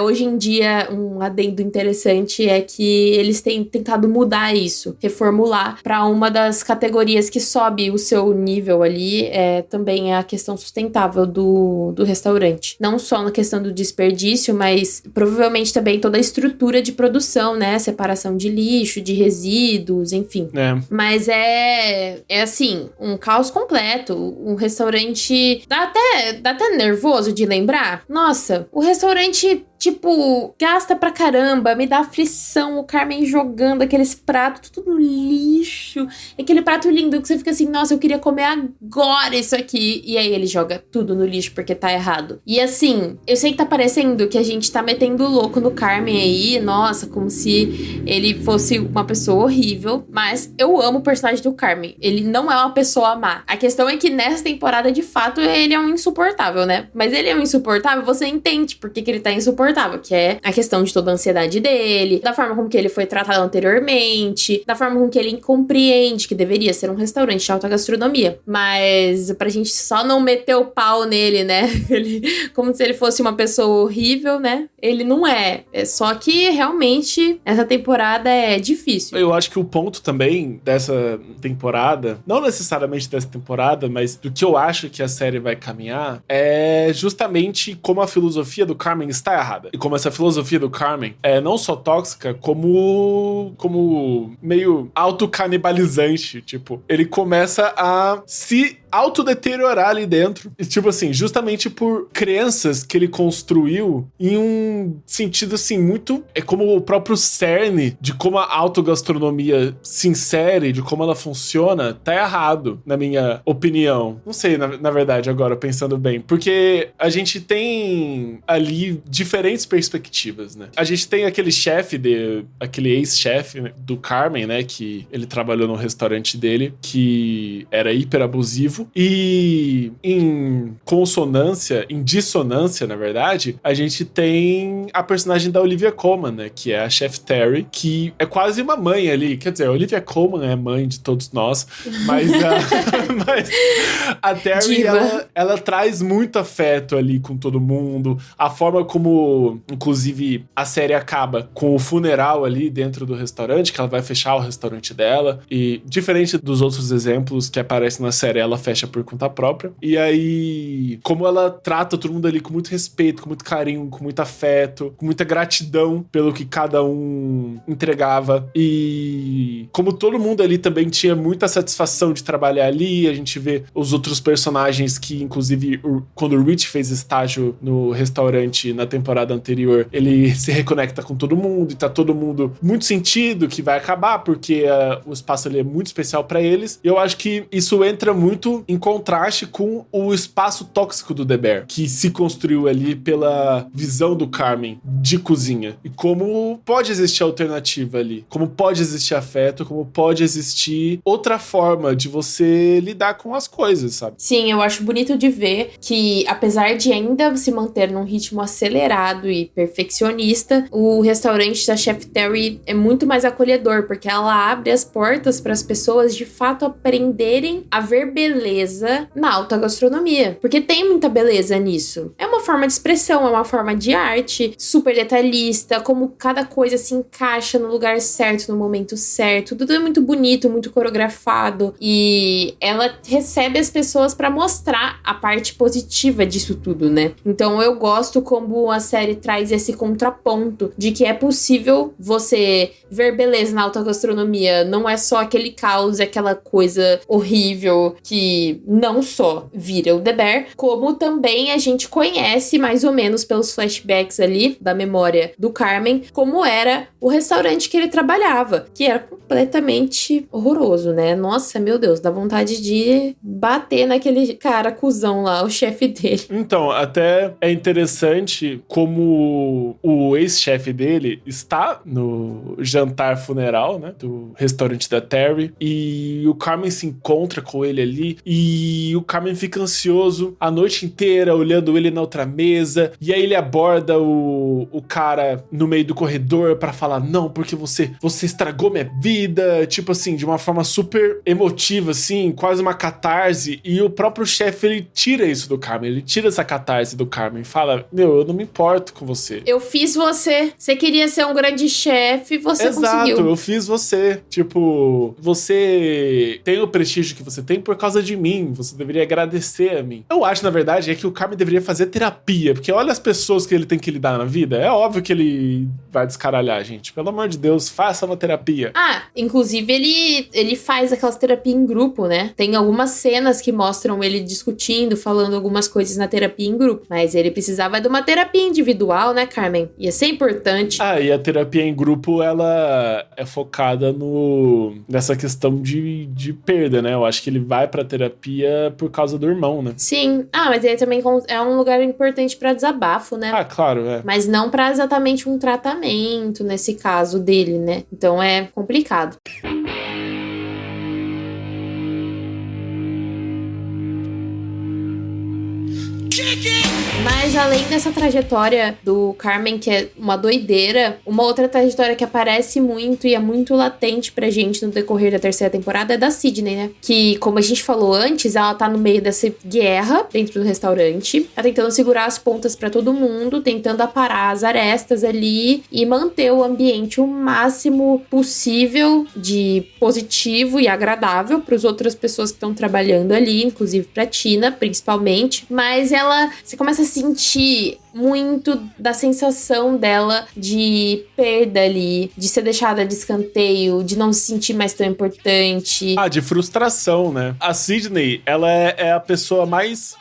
hoje em dia, um adendo interessante é que eles têm tentado mudar isso, reformular pra uma das categorias que sobe o seu nível ali, também é a questão sustentável do restaurante. Não só na questão do desperdício, mas provavelmente também toda a estrutura de produção, né? Separação de lixo, de resíduos, enfim. Mas é assim, um caos completo. Um restaurante... Dá até nervoso de lembrar. Nossa, o restaurante... Tipo, gasta pra caramba, me dá aflição o Carmen jogando aqueles pratos tudo no lixo. Aquele prato lindo que você fica assim, nossa, eu queria comer agora isso aqui. E aí ele joga tudo no lixo porque tá errado. E assim, eu sei que tá parecendo que a gente tá metendo louco no Carmen aí, nossa, como se ele fosse uma pessoa horrível. Mas eu amo o personagem do Carmen. Ele não é uma pessoa má. A questão é que nessa temporada, de fato, ele é um insuportável, né? Mas ele é um insuportável, você entende por que ele tá insuportável. Que é a questão de toda a ansiedade dele, da forma como que ele foi tratado anteriormente, da forma como que ele compreende que deveria ser um restaurante de alta gastronomia. Mas pra gente só não meter o pau nele, né? Como se ele fosse uma pessoa horrível, né? Ele não é. Só que realmente essa temporada é difícil. Eu acho que o ponto também dessa temporada, não necessariamente dessa temporada, mas do que eu acho que a série vai caminhar, é justamente como a filosofia do Carmen está errada. E como essa filosofia do Carmen é não só tóxica, como meio autocanibalizante. Tipo, ele começa a se autodeteriorar ali dentro. E, tipo assim, justamente por crenças que ele construiu em um sentido, assim, muito... É como o próprio cerne de como a autogastronomia se insere, de como ela funciona, tá errado, na minha opinião. Não sei, na verdade, agora, pensando bem. Porque a gente tem ali diferentes perspectivas, né? A gente tem aquele aquele ex-chefe, né, do Carmen, né? Que ele trabalhou no restaurante dele, que era hiper abusivo. E em dissonância, na verdade, a gente tem a personagem da Olivia Colman, né? Que é a Chef Terry, que é quase uma mãe ali. Quer dizer, a Olivia Colman é mãe de todos nós, mas a Terry, ela traz muito afeto ali com todo mundo. A forma como, inclusive, a série acaba com o funeral ali dentro do restaurante, que ela vai fechar o restaurante dela. E, diferente dos outros exemplos que aparecem na série, ela fecha por conta própria. E aí, como ela trata todo mundo ali com muito respeito, com muito carinho, com muito afeto, com muita gratidão pelo que cada um entregava. E como todo mundo ali também tinha muita satisfação de trabalhar ali, a gente vê os outros personagens que, inclusive, quando o Rich fez estágio no restaurante na temporada anterior, ele se reconecta com todo mundo e tá todo mundo muito sentido que vai acabar, porque o espaço ali é muito especial pra eles. E eu acho que isso entra muito em contraste com o espaço tóxico do The Bear, que se construiu ali pela visão do Carmen de cozinha. E como pode existir alternativa ali, como pode existir afeto, como pode existir outra forma de você lidar com as coisas, sabe? Sim, eu acho bonito de ver que, apesar de ainda se manter num ritmo acelerado e perfeccionista, o restaurante da Chef Terry é muito mais acolhedor, porque ela abre as portas para as pessoas de fato aprenderem a ver beleza na alta gastronomia, porque tem muita beleza nisso. É uma forma de expressão, é uma forma de arte, super detalhista, como cada coisa se encaixa no lugar certo, no momento certo, tudo é muito bonito, muito coreografado, e ela recebe as pessoas pra mostrar a parte positiva disso tudo, né? Então eu gosto como a série traz esse contraponto de que é possível você ver beleza na alta gastronomia, não é só aquele caos, aquela coisa horrível que não só vira o The Bear, como também a gente conhece mais ou menos pelos flashbacks ali da memória do Carmen, como era o restaurante que ele trabalhava, que era completamente horroroso, né? Nossa, meu Deus, dá vontade de bater naquele cara cuzão lá, o chefe dele. Então, até é interessante como o ex-chefe dele está no jantar funeral, né, do restaurante da Terry, e o Carmen se encontra com ele ali, e o Carmen fica ansioso a noite inteira, olhando ele na outra outra mesa, e aí ele aborda o cara no meio do corredor pra falar, não, porque você estragou minha vida, tipo assim, de uma forma super emotiva, assim, quase uma catarse, e o próprio chefe, ele tira isso do Carmen, ele tira essa catarse do Carmen e fala, meu, eu não me importo com você. Eu fiz você queria ser um grande chefe, você conseguiu. Exato, eu fiz você. Tipo, você tem o prestígio que você tem por causa de mim, você deveria agradecer a mim. Eu acho, na verdade, é que o Carmen deveria fazer terapia, porque olha as pessoas que ele tem que lidar na vida, é óbvio que ele vai descaralhar, gente. Pelo amor de Deus, faça uma terapia. Ah, inclusive ele faz aquelas terapias em grupo, né? Tem algumas cenas que mostram ele discutindo, falando algumas coisas na terapia em grupo. Mas ele precisava de uma terapia individual, né, Carmen? Ia ser importante. Ah, e a terapia em grupo, ela é focada nessa questão de perda, né? Eu acho que ele vai pra terapia por causa do irmão, né? Sim. Ah, mas ele também é um lugar importante pra desabafo, né? Ah, claro, é. Mas não pra exatamente um tratamento, nesse caso dele, né? Então é complicado. Mas além dessa trajetória do Carmen, que é uma doideira, uma outra trajetória que aparece muito e é muito latente pra gente no decorrer da terceira temporada é da Sydney, né? Que, como a gente falou antes, ela tá no meio dessa guerra dentro do restaurante, tá tentando segurar as pontas pra todo mundo, tentando aparar as arestas ali e manter o ambiente o máximo possível de positivo e agradável pras outras pessoas que estão trabalhando ali, inclusive pra Tina, principalmente. Mas você começa a sentir muito da sensação dela de perda ali, de ser deixada de escanteio, de não se sentir mais tão importante. Ah, de frustração, né? A Sydney, ela é a pessoa mais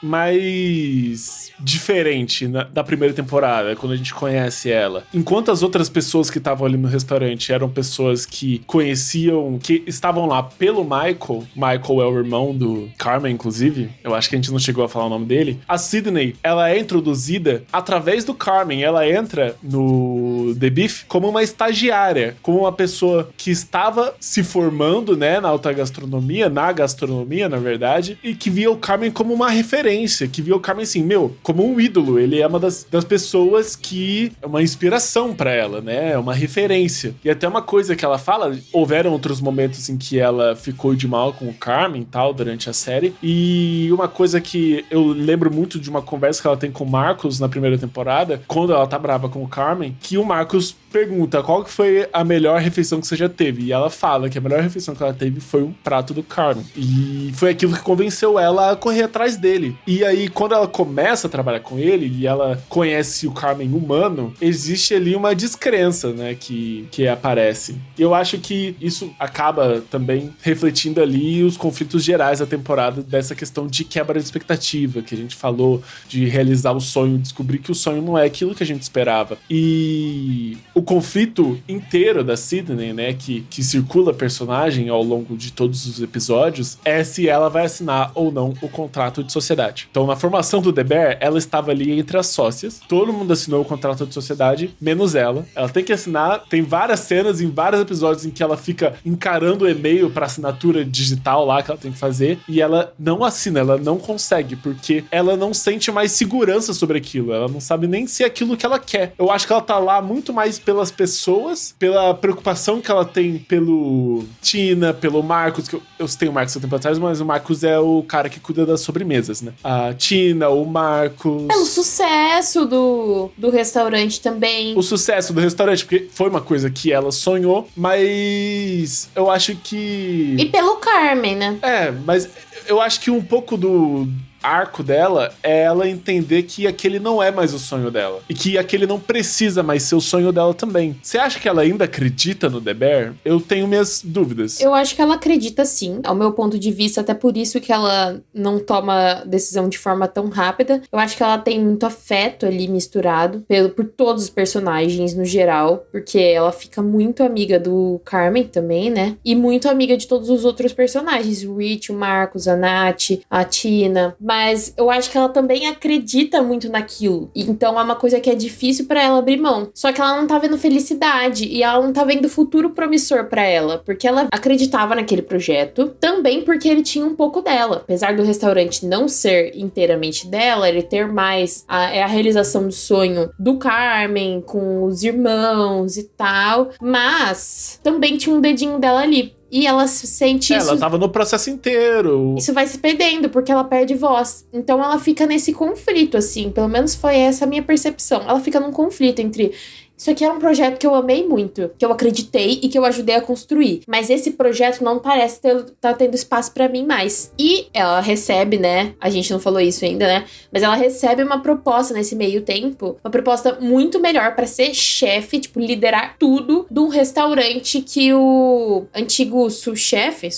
diferente da primeira temporada, quando a gente conhece ela. Enquanto as outras pessoas que estavam ali no restaurante eram pessoas que conheciam, que estavam lá pelo Michael. Michael é o irmão do Carmen, inclusive. Eu acho que a gente não chegou a falar o nome dele. A Sydney, ela é introduzida através do Carmen. Ela entra no The Beef como uma estagiária, como uma pessoa que estava se formando, né, na alta gastronomia, na gastronomia, na verdade, e que via o Carmen como uma referência, que via o Carmen assim, meu, como um ídolo. Ele é uma das pessoas que é uma inspiração pra ela, né, é uma referência. E até uma coisa que ela fala, houveram outros momentos em que ela ficou de mal com o Carmen e tal, durante a série, e uma coisa que eu lembro muito de uma conversa que ela tem com o Marcos na primeira temporada, quando ela tá brava com o Carmen, que o Marcos pergunta qual que foi a melhor refeição que você já teve, e ela fala que a melhor refeição que ela teve foi um prato do Carmen, e foi aquilo que convenceu ela a correr atrás dele. E aí, quando ela começa a trabalhar com ele, e ela conhece o Carmen humano, existe ali uma descrença, né, que aparece. E eu acho que isso acaba também refletindo ali os conflitos gerais da temporada, dessa questão de quebra de expectativa, que a gente falou, de realizar o sonho, descobrir que o sonho não é aquilo que a gente esperava. E o conflito inteiro da Sydney, né, que circula a personagem ao longo de todos os episódios, é se ela vai assinar ou não o contrato de sociedade. Então, na formação do The Bear, ela estava ali entre as sócias, todo mundo assinou o contrato de sociedade, menos ela. Ela tem que assinar, tem várias cenas em vários episódios em que ela fica encarando o e-mail pra assinatura digital lá que ela tem que fazer, e ela não assina, ela não consegue, porque ela não sente mais segurança sobre aquilo, ela não sabe nem se é aquilo que ela quer. Eu acho que ela tá lá muito mais pelas pessoas, pela preocupação que ela tem pelo Tina, pelo Marcos, que eu citei o Marcos há tempo atrás, mas o Marcos é o cara que cuida das sobremesas, né? A Tina, o Marcos... Pelo sucesso do restaurante também. O sucesso do restaurante, porque foi uma coisa que ela sonhou, mas eu acho que... E pelo Carmen, né? Mas eu acho que um pouco do arco dela é ela entender que aquele não é mais o sonho dela. E que aquele não precisa mais ser o sonho dela também. Você acha que ela ainda acredita no The Bear? Eu tenho minhas dúvidas. Eu acho que ela acredita sim, ao meu ponto de vista, até por isso que ela não toma decisão de forma tão rápida. Eu acho que ela tem muito afeto ali misturado por todos os personagens no geral, porque ela fica muito amiga do Carmen também, né? E muito amiga de todos os outros personagens, o Rich, o Marcos, a Nath, a Tina. mas eu acho que ela também acredita muito naquilo. Então é uma coisa que é difícil pra ela abrir mão. Só que ela não tá vendo felicidade e ela não tá vendo futuro promissor pra ela, porque ela acreditava naquele projeto, também porque ele tinha um pouco dela. Apesar do restaurante não ser inteiramente dela, ele ter mais a realização do sonho do Carmen com os irmãos e tal, mas também tinha um dedinho dela ali. E ela sente isso... Ela tava no processo inteiro. Isso vai se perdendo, porque ela perde voz. Então ela fica nesse conflito, assim. Pelo menos foi essa a minha percepção. Ela fica num conflito entre... Isso aqui era um projeto que eu amei muito, que eu acreditei e que eu ajudei a construir. Mas esse projeto não parece tá tendo espaço pra mim mais. E ela recebe, né? A gente não falou isso ainda, né? Mas ela recebe uma proposta nesse meio tempo. Uma proposta muito melhor pra ser chefe, tipo, liderar tudo de um restaurante que o antigo sous-chefe,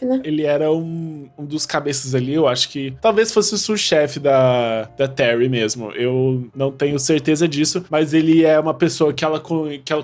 né? Ele era um dos cabeças ali, eu acho que talvez fosse o sous-chefe da Terry mesmo. Eu não tenho certeza disso, mas ele é uma pessoa que ela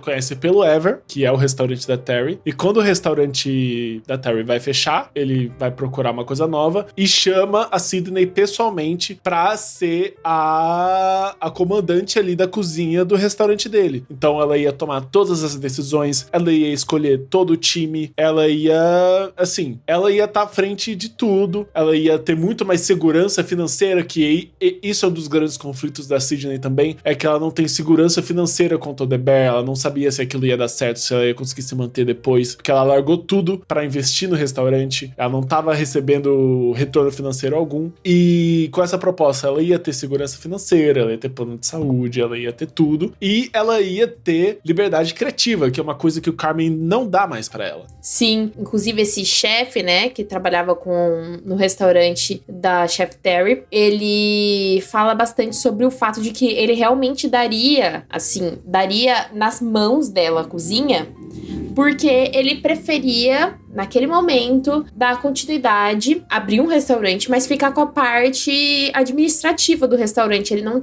conhece pelo Ever, que é o restaurante da Terry. E quando o restaurante da Terry vai fechar, ele vai procurar uma coisa nova e chama a Sydney pessoalmente pra ser a comandante ali da cozinha do restaurante dele. Então ela ia tomar todas as decisões, ela ia escolher todo o time, ela ia estar à frente de tudo, ela ia ter muito mais segurança financeira, que isso é um dos grandes conflitos da Sydney também, é que ela não tem segurança financeira contra o The Bear, ela não sabia se aquilo ia dar certo, se ela ia conseguir se manter depois, porque ela largou tudo pra investir no restaurante, ela não tava recebendo retorno financeiro algum, e com essa proposta ela ia ter segurança financeira, ela ia ter plano de saúde, ela ia ter tudo, e ela ia ter liberdade criativa, que é uma coisa que o Carmen não dá mais pra ela. Sim, inclusive esse chefe, né, que trabalhava no restaurante da Chef Terry, ele fala bastante sobre o fato de que ele realmente daria nas mãos dela a cozinha, porque ele preferia, naquele momento, dar continuidade, abrir um restaurante, mas ficar com a parte administrativa do restaurante. Ele não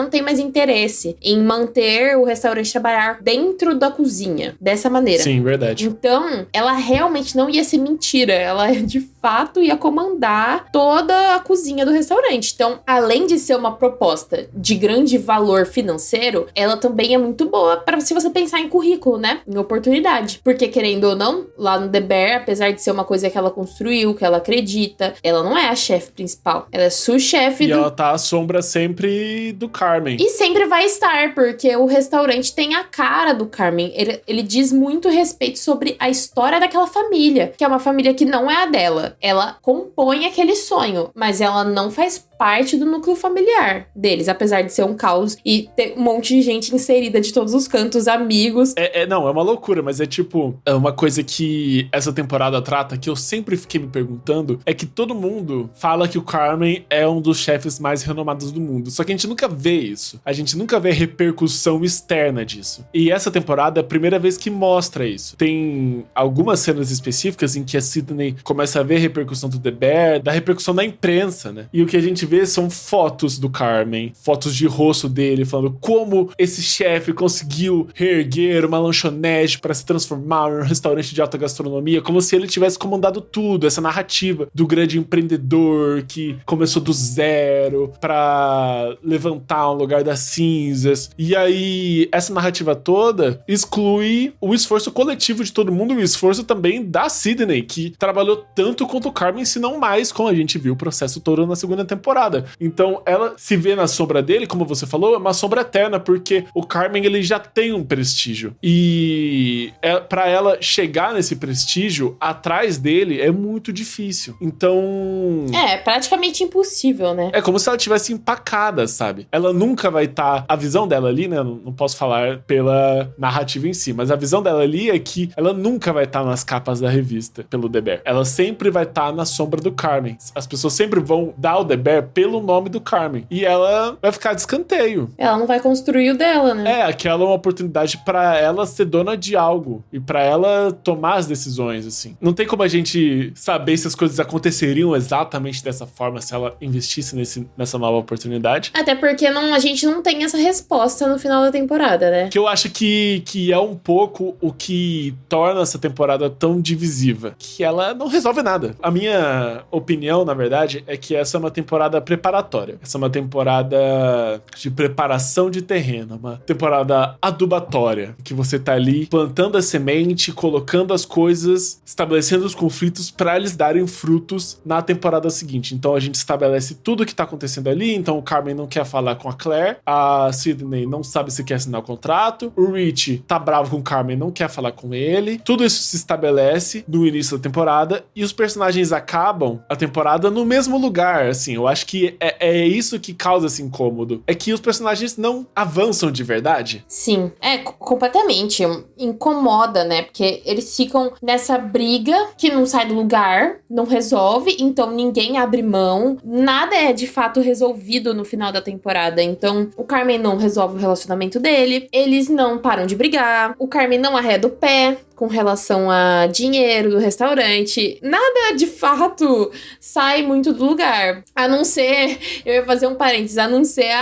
tem mais interesse em manter o restaurante trabalhar dentro da cozinha, dessa maneira. Sim, verdade. Então, ela realmente não ia ser mentira, ela de fato ia comandar toda a cozinha do restaurante. Então, além de ser uma proposta de grande valor financeiro, ela também é muito boa para se você pensar em currículo, né? Em oportunidade. Porque, querendo ou não, lá no The Bear, apesar de ser uma coisa que ela construiu, que ela acredita, ela não é a chefe principal. Ela é sous-chefe ela tá à sombra sempre do Carmen. E sempre vai estar, porque o restaurante tem a cara do Carmen. Ele diz muito respeito sobre a história daquela família, que é uma família que não é a dela. Ela compõe aquele sonho, mas ela não faz parte do núcleo familiar deles, apesar de ser um caos e ter um monte de gente inserida de todos os cantos, amigos. Não, é uma loucura, mas é tipo, é uma coisa que essa temporada trata, que eu sempre fiquei me perguntando, é que todo mundo fala que o Carmen é um dos chefes mais renomados do mundo, só que a gente nunca vê isso, a gente nunca vê repercussão externa disso. E essa temporada é a primeira vez que mostra isso. Tem algumas cenas específicas em que a Sydney começa a ver a repercussão do The Bear, da repercussão da imprensa, né? E o que a gente vê são fotos do Carmen, fotos de rosto dele, falando como esse chefe conseguiu reerguer uma lanchonete para se transformar em um restaurante de alta gastronomia, como se ele tivesse comandado tudo, essa narrativa do grande empreendedor que começou do zero para levantar um lugar das cinzas. E aí, essa narrativa toda exclui o esforço coletivo de todo mundo e o esforço também da Sydney, que trabalhou tanto quanto o Carmen, se não mais, como a gente viu o processo todo na segunda temporada. Então, ela se vê na sombra dele, como você falou, é uma sombra eterna, porque o Carmen, ele já tem um prestígio. E pra ela chegar nesse prestígio, atrás dele, é muito difícil. Então... É praticamente impossível, né? É como se ela tivesse empacada, sabe? Ela nunca vai estar... A visão dela ali, né? Não posso falar pela narrativa em si, mas a visão dela ali é que ela nunca vai estar nas capas da revista pelo The Bear. Ela sempre vai estar na sombra do Carmen. As pessoas sempre vão dar o The Bear pelo nome do Carmen. E ela vai ficar de escanteio. Ela não vai construir o dela, né? Aquela é uma oportunidade pra ela ser dona de algo. E pra ela tomar as decisões, assim. Não tem como a gente saber se as coisas aconteceriam exatamente dessa forma se ela investisse nessa nova oportunidade. Até porque a gente não tem essa resposta no final da temporada, né? Que eu acho que é um pouco o que torna essa temporada tão divisiva. Que ela não resolve nada. A minha opinião, na verdade, é que essa é uma temporada preparatória. Essa é uma temporada de preparação de terreno. Uma temporada adubatória. Que você tá ali plantando a semente, colocando as coisas, estabelecendo os conflitos para eles darem frutos na temporada seguinte. Então a gente estabelece tudo o que tá acontecendo ali. Então o Carmen não quer falar com a Claire. A Sydney não sabe se quer assinar o contrato. O Rich tá bravo com o Carmen, não quer falar com ele. Tudo isso se estabelece no início da temporada e os personagens acabam a temporada no mesmo lugar, assim. Eu acho que é isso que causa esse incômodo. É que os personagens não avançam de verdade. Sim, completamente. Incomoda, né? Porque eles ficam nessa briga que não sai do lugar, não resolve, então ninguém abre mão. Nada é de fato resolvido no final da temporada. Então, o Carmen não resolve o relacionamento dele, eles não param de brigar, o Carmen não arreda o pé com relação a dinheiro do restaurante. Nada de fato sai muito do lugar. A não ser, eu ia fazer um parênteses, a não ser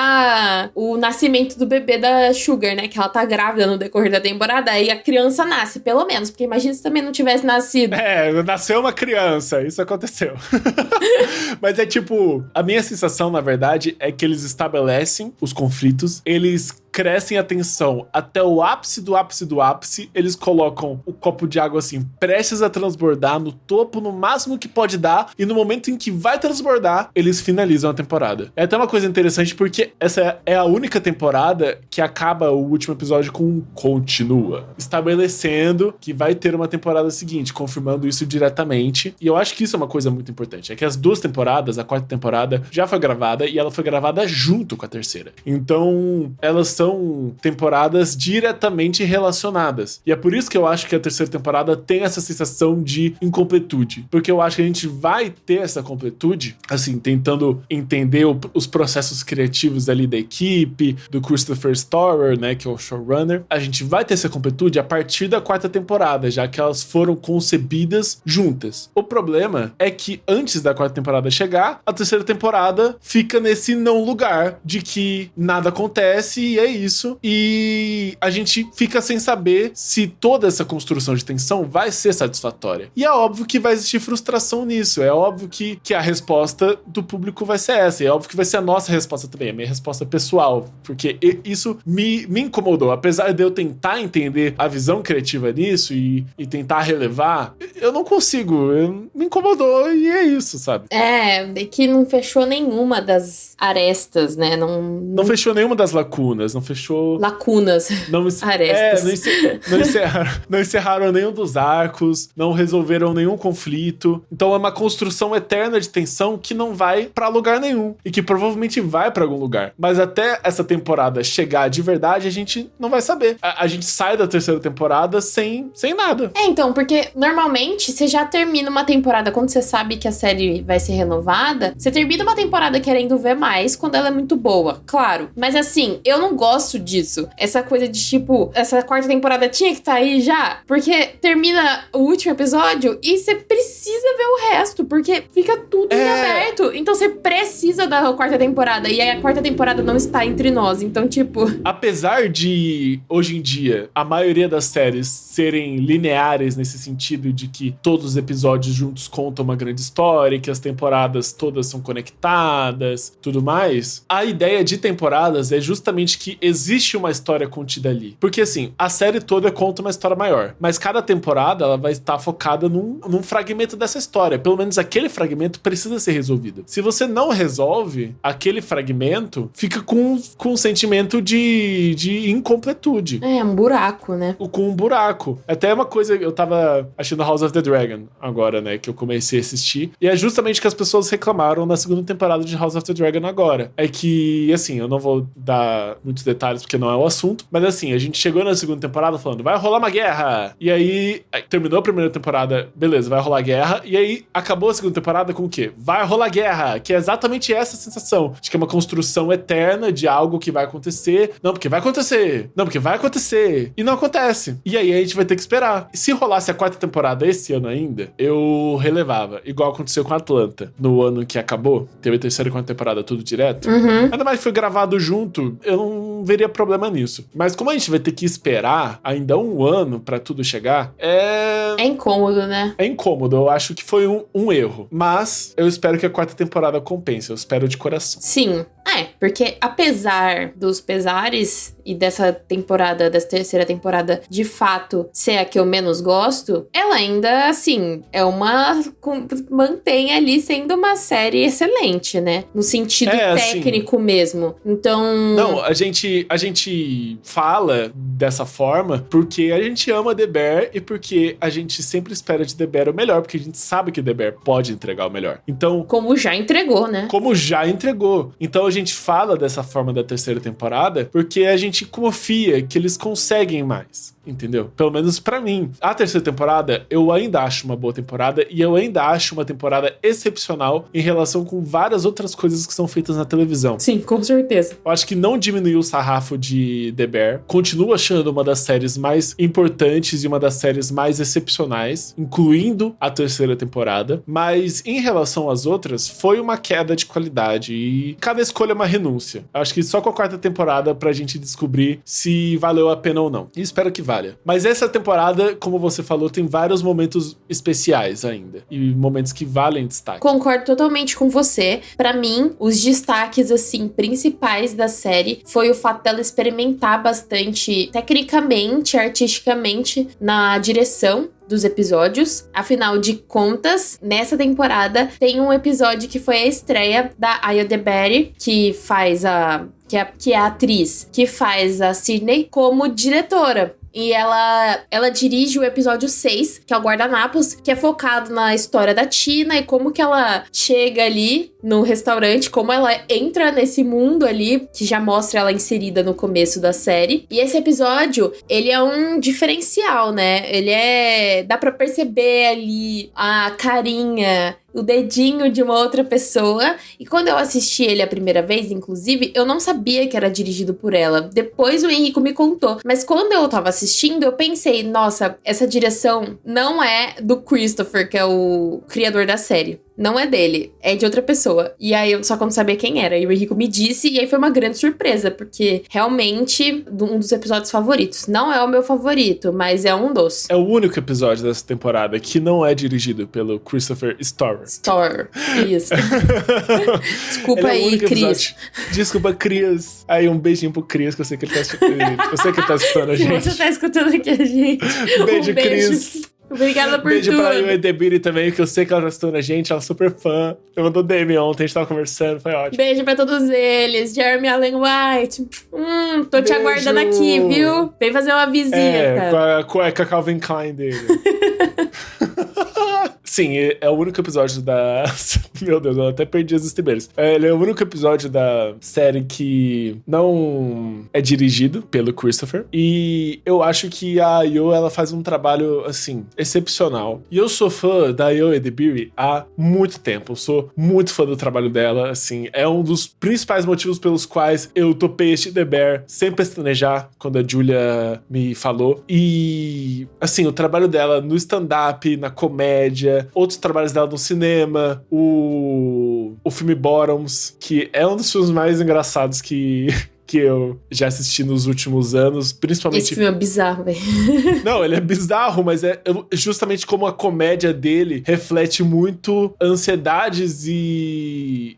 o nascimento do bebê da Sugar, né? Que ela tá grávida no decorrer da temporada, aí a criança nasce, pelo menos. Porque imagina se também não tivesse nascido. Nasceu uma criança, isso aconteceu. Mas é tipo, a minha sensação, na verdade, é que eles estabelecem os conflitos, eles crescem a tensão até o ápice do ápice do ápice, eles colocam o copo de água assim, prestes a transbordar no topo, no máximo que pode dar, e no momento em que vai transbordar, eles finalizam a temporada. É até uma coisa interessante porque essa é a única temporada que acaba o último episódio com um continua, estabelecendo que vai ter uma temporada seguinte, confirmando isso diretamente, e eu acho que isso é uma coisa muito importante, é que as duas temporadas, a quarta temporada, já foi gravada, e ela foi gravada junto com a terceira. Então, elas são temporadas diretamente relacionadas. E é por isso que eu acho que a terceira temporada tem essa sensação de incompletude. Porque eu acho que a gente vai ter essa completude, assim, tentando entender os processos criativos ali da equipe, do Christopher Storer, né, que é o showrunner. A gente vai ter essa completude a partir da quarta temporada, já que elas foram concebidas juntas. O problema é que antes da quarta temporada chegar, a terceira temporada fica nesse não lugar de que nada acontece e é isso, e a gente fica sem saber se toda essa construção de tensão vai ser satisfatória. E é óbvio que vai existir frustração nisso, é óbvio que a resposta do público vai ser essa, e é óbvio que vai ser a nossa resposta também, a minha resposta pessoal, porque isso me incomodou, apesar de eu tentar entender a visão criativa nisso e tentar relevar, eu não consigo, me incomodou e é isso, sabe? É que não fechou nenhuma das arestas, né? Não fechou nenhuma das lacunas, não fechou... Lacunas. Arestas. Não encerraram nenhum dos arcos, não resolveram nenhum conflito. Então é uma construção eterna de tensão que não vai pra lugar nenhum. E que provavelmente vai pra algum lugar. Mas até essa temporada chegar de verdade, a gente não vai saber. A gente sai da terceira temporada sem nada. Então, porque normalmente você já termina uma temporada quando você sabe que a série vai ser renovada. Você termina uma temporada querendo ver mais quando ela é muito boa, claro. Mas assim, eu não gosto disso. Essa coisa de tipo, essa quarta temporada tinha que estar aí já. Porque termina o último episódio e você precisa ver o resto. Porque fica tudo em aberto. Então você precisa da quarta temporada. E aí a quarta temporada não está entre nós. Então, tipo... Apesar de, hoje em dia, a maioria das séries serem lineares nesse sentido de que todos os episódios juntos contam uma grande história, que as temporadas todas são conectadas, tudo mais, a ideia de temporadas é justamente que existe uma história contida ali. Porque assim, a série toda conta uma história maior, mas cada temporada ela vai estar focada num fragmento dessa história. Pelo menos aquele fragmento precisa ser resolvido. Se você não resolve aquele fragmento, fica com um sentimento de incompletude. É, um buraco, né? Com um buraco. Até uma coisa, eu tava assistindo House of the Dragon agora, né, que eu comecei a assistir, e é justamente que as pessoas reclamaram na segunda temporada de House of the Dragon agora. É que, assim, eu não vou dar muitos detalhes porque não é o assunto. Mas assim, a gente chegou na segunda temporada falando, vai rolar uma guerra. E aí terminou a primeira temporada, beleza, vai rolar guerra. E aí acabou a segunda temporada com o quê? Vai rolar guerra, que é exatamente essa sensação de que é uma construção eterna de algo que vai acontecer. Não, porque vai acontecer. Não, porque vai acontecer. E não acontece. E aí a gente vai ter que esperar. E se rolasse a quarta temporada esse ano ainda, eu relevava. Igual aconteceu com Atlanta. No ano que acabou, teve a terceira e quarta temporada tudo direto. Ainda mais que foi gravado junto, eu não veria problema nisso. Mas como a gente vai ter que esperar ainda um ano pra tudo chegar, É incômodo, né? É incômodo. Eu acho que foi um erro. Mas eu espero que a quarta temporada compense. Eu espero de coração. Sim. Porque apesar dos pesares e dessa terceira temporada, de fato, ser a que eu menos gosto, ela ainda, assim, mantém ali sendo uma série excelente, né? No sentido técnico assim, mesmo. Então... Não, a gente fala dessa forma porque a gente ama The Bear e porque a gente sempre espera de The Bear o melhor, porque a gente sabe que The Bear pode entregar o melhor. Então... Como já entregou, né? Como já entregou. Então a gente fala dessa forma da terceira temporada porque a gente confia que eles conseguem mais, entendeu? Pelo menos pra mim. A terceira temporada, eu ainda acho uma boa temporada e eu ainda acho uma temporada excepcional em relação com várias outras coisas que são feitas na televisão. Sim, com certeza. Eu acho que não diminuiu o sarrafo de The Bear. Continuo achando uma das séries mais importantes e uma das séries mais excepcionais, incluindo a terceira temporada. Mas em relação às outras, foi uma queda de qualidade e cada escolha é uma renúncia. Eu acho que só com a quarta temporada pra gente descobrir se valeu a pena ou não. E espero que valha. Mas essa temporada, como você falou, tem vários momentos especiais ainda. E momentos que valem destaque. Concordo totalmente com você. Pra mim, os destaques, assim, principais da série foi o fato dela experimentar bastante tecnicamente, artisticamente, na direção dos episódios. Afinal de contas, nessa temporada tem um episódio que foi a estreia da Ayo Edebiri, que é a atriz que faz a Sydney como diretora. E ela dirige o episódio 6, que é o Guardanapos, que é focado na história da Tina e como que ela chega ali no restaurante, como ela entra nesse mundo ali, que já mostra ela inserida no começo da série. E esse episódio, ele é um diferencial, né? Dá pra perceber ali a carinha, o dedinho de uma outra pessoa. E quando eu assisti ele a primeira vez, inclusive, eu não sabia que era dirigido por ela. Depois o Henrico me contou. Mas quando eu tava assistindo, eu pensei, nossa, essa direção não é do Christopher, que é o criador da série. Não é dele, é de outra pessoa. E aí eu só não sabia quem era. E o Henrico me disse, e aí foi uma grande surpresa, porque realmente um dos episódios favoritos. Não é o meu favorito, mas é um dos. É o único episódio dessa temporada que não é dirigido pelo Christopher Storer. Isso. Desculpa aí, Cris. Desculpa, Cris. Aí um beijinho pro Cris, que eu sei que ele tá escutando. Eu sei que ele tá escutando a gente. Você tá escutando aqui a gente. Beijo, Cris. Obrigada por Beijo tudo. Beijo pra Ayo Edebiri também, que eu sei que ela já estou na gente, ela é super fã. Eu mandou DM ontem, a gente tava conversando, foi ótimo. Beijo pra todos eles. Jeremy Allen White. Tô te aguardando aqui, viu? Vem fazer uma visita. Com a cueca Calvin Klein dele. Sim, é o único episódio da... Meu Deus, eu até perdi as estribeiras. Ele é o único episódio da série que não é dirigido pelo Christopher. E eu acho que a Ayo, ela faz um trabalho, assim, excepcional. E eu sou fã da Ayo Edebiri há muito tempo. Eu sou muito fã do trabalho dela, assim. É um dos principais motivos pelos quais eu topei este The Bear sem pestanejar, quando a Julia me falou. E, assim, o trabalho dela no stand-up, na comédia, outros trabalhos dela no cinema, o filme Bottoms, que é um dos filmes mais engraçados que eu já assisti nos últimos anos, principalmente... Esse filme é bizarro, velho. Não, ele é bizarro, mas é justamente como a comédia dele reflete muito ansiedades e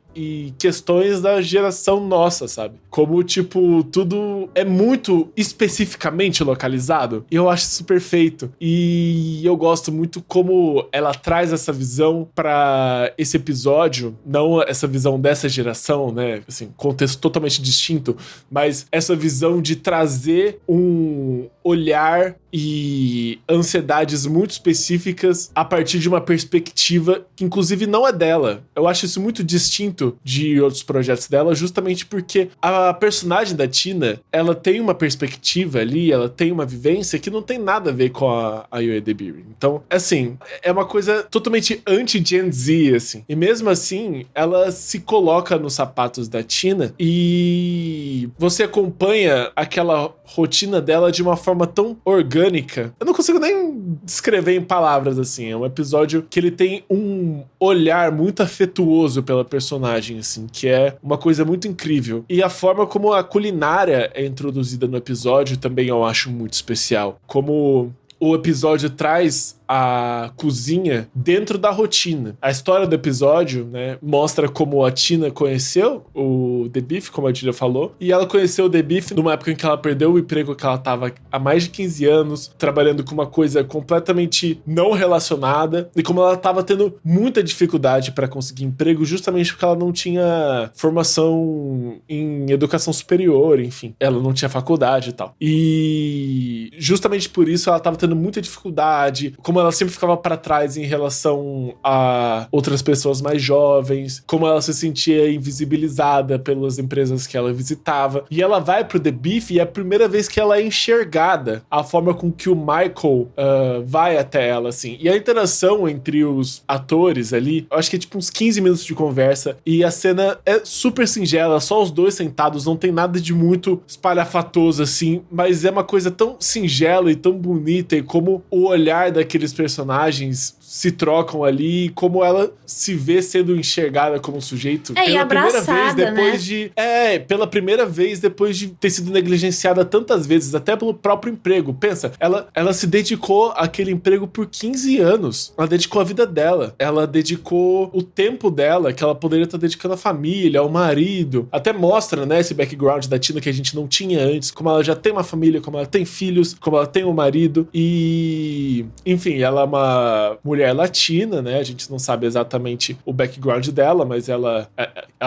questões da geração nossa, sabe? Como, tipo, tudo é muito especificamente localizado. E eu acho isso perfeito. E eu gosto muito como ela traz essa visão pra esse episódio. Não essa visão dessa geração, né? Assim, contexto totalmente distinto. Mas essa visão de trazer um olhar e ansiedades muito específicas a partir de uma perspectiva que, inclusive, não é dela. Eu acho isso muito distinto muito de outros projetos dela, justamente porque a personagem da Tina, ela tem uma perspectiva ali, ela tem uma vivência que não tem nada a ver com a Ayo Edebiri. Então, assim, é uma coisa totalmente anti-Gen Z, assim. E mesmo assim, ela se coloca nos sapatos da Tina e você acompanha aquela rotina dela de uma forma tão orgânica. Eu não consigo nem descrever em palavras, assim. É um episódio que ele tem um olhar muito afetuoso pela personagem, assim, que é uma coisa muito incrível. E a forma como a culinária é introduzida no episódio também eu acho muito especial. Como o episódio traz a cozinha dentro da rotina. A história do episódio, né, mostra como a Tina conheceu o The Beef, como a Julia falou, e ela conheceu o The Beef numa época em que ela perdeu o emprego que ela estava há mais de 15 anos, trabalhando com uma coisa completamente não relacionada, e como ela estava tendo muita dificuldade para conseguir emprego, justamente porque ela não tinha formação em educação superior, enfim, ela não tinha faculdade e tal. E justamente por isso ela estava tendo muita dificuldade, como ela sempre ficava para trás em relação a outras pessoas mais jovens, como ela se sentia invisibilizada pelas empresas que ela visitava. E ela vai pro The Beef e é a primeira vez que ela é enxergada, a forma com que o Michael vai até ela, assim. E a interação entre os atores ali, eu acho que é tipo uns 15 minutos de conversa, e a cena é super singela, só os dois sentados, não tem nada de muito espalhafatoso, assim, mas é uma coisa tão singela e tão bonita, e como o olhar daqueles personagens se trocam ali, como ela se vê sendo enxergada como sujeito pela primeira vez depois, né? Pela primeira vez depois de ter sido negligenciada tantas vezes, até pelo próprio emprego. Pensa, ela se dedicou àquele emprego por 15 anos. Ela dedicou a vida dela. Ela dedicou o tempo dela, que ela poderia estar dedicando à família, ao marido. Até mostra, né, esse background da Tina que a gente não tinha antes, como ela já tem uma família, como ela tem filhos, como ela tem um marido. E, enfim, ela é uma mulher latina, né? A gente não sabe exatamente o background dela, mas ela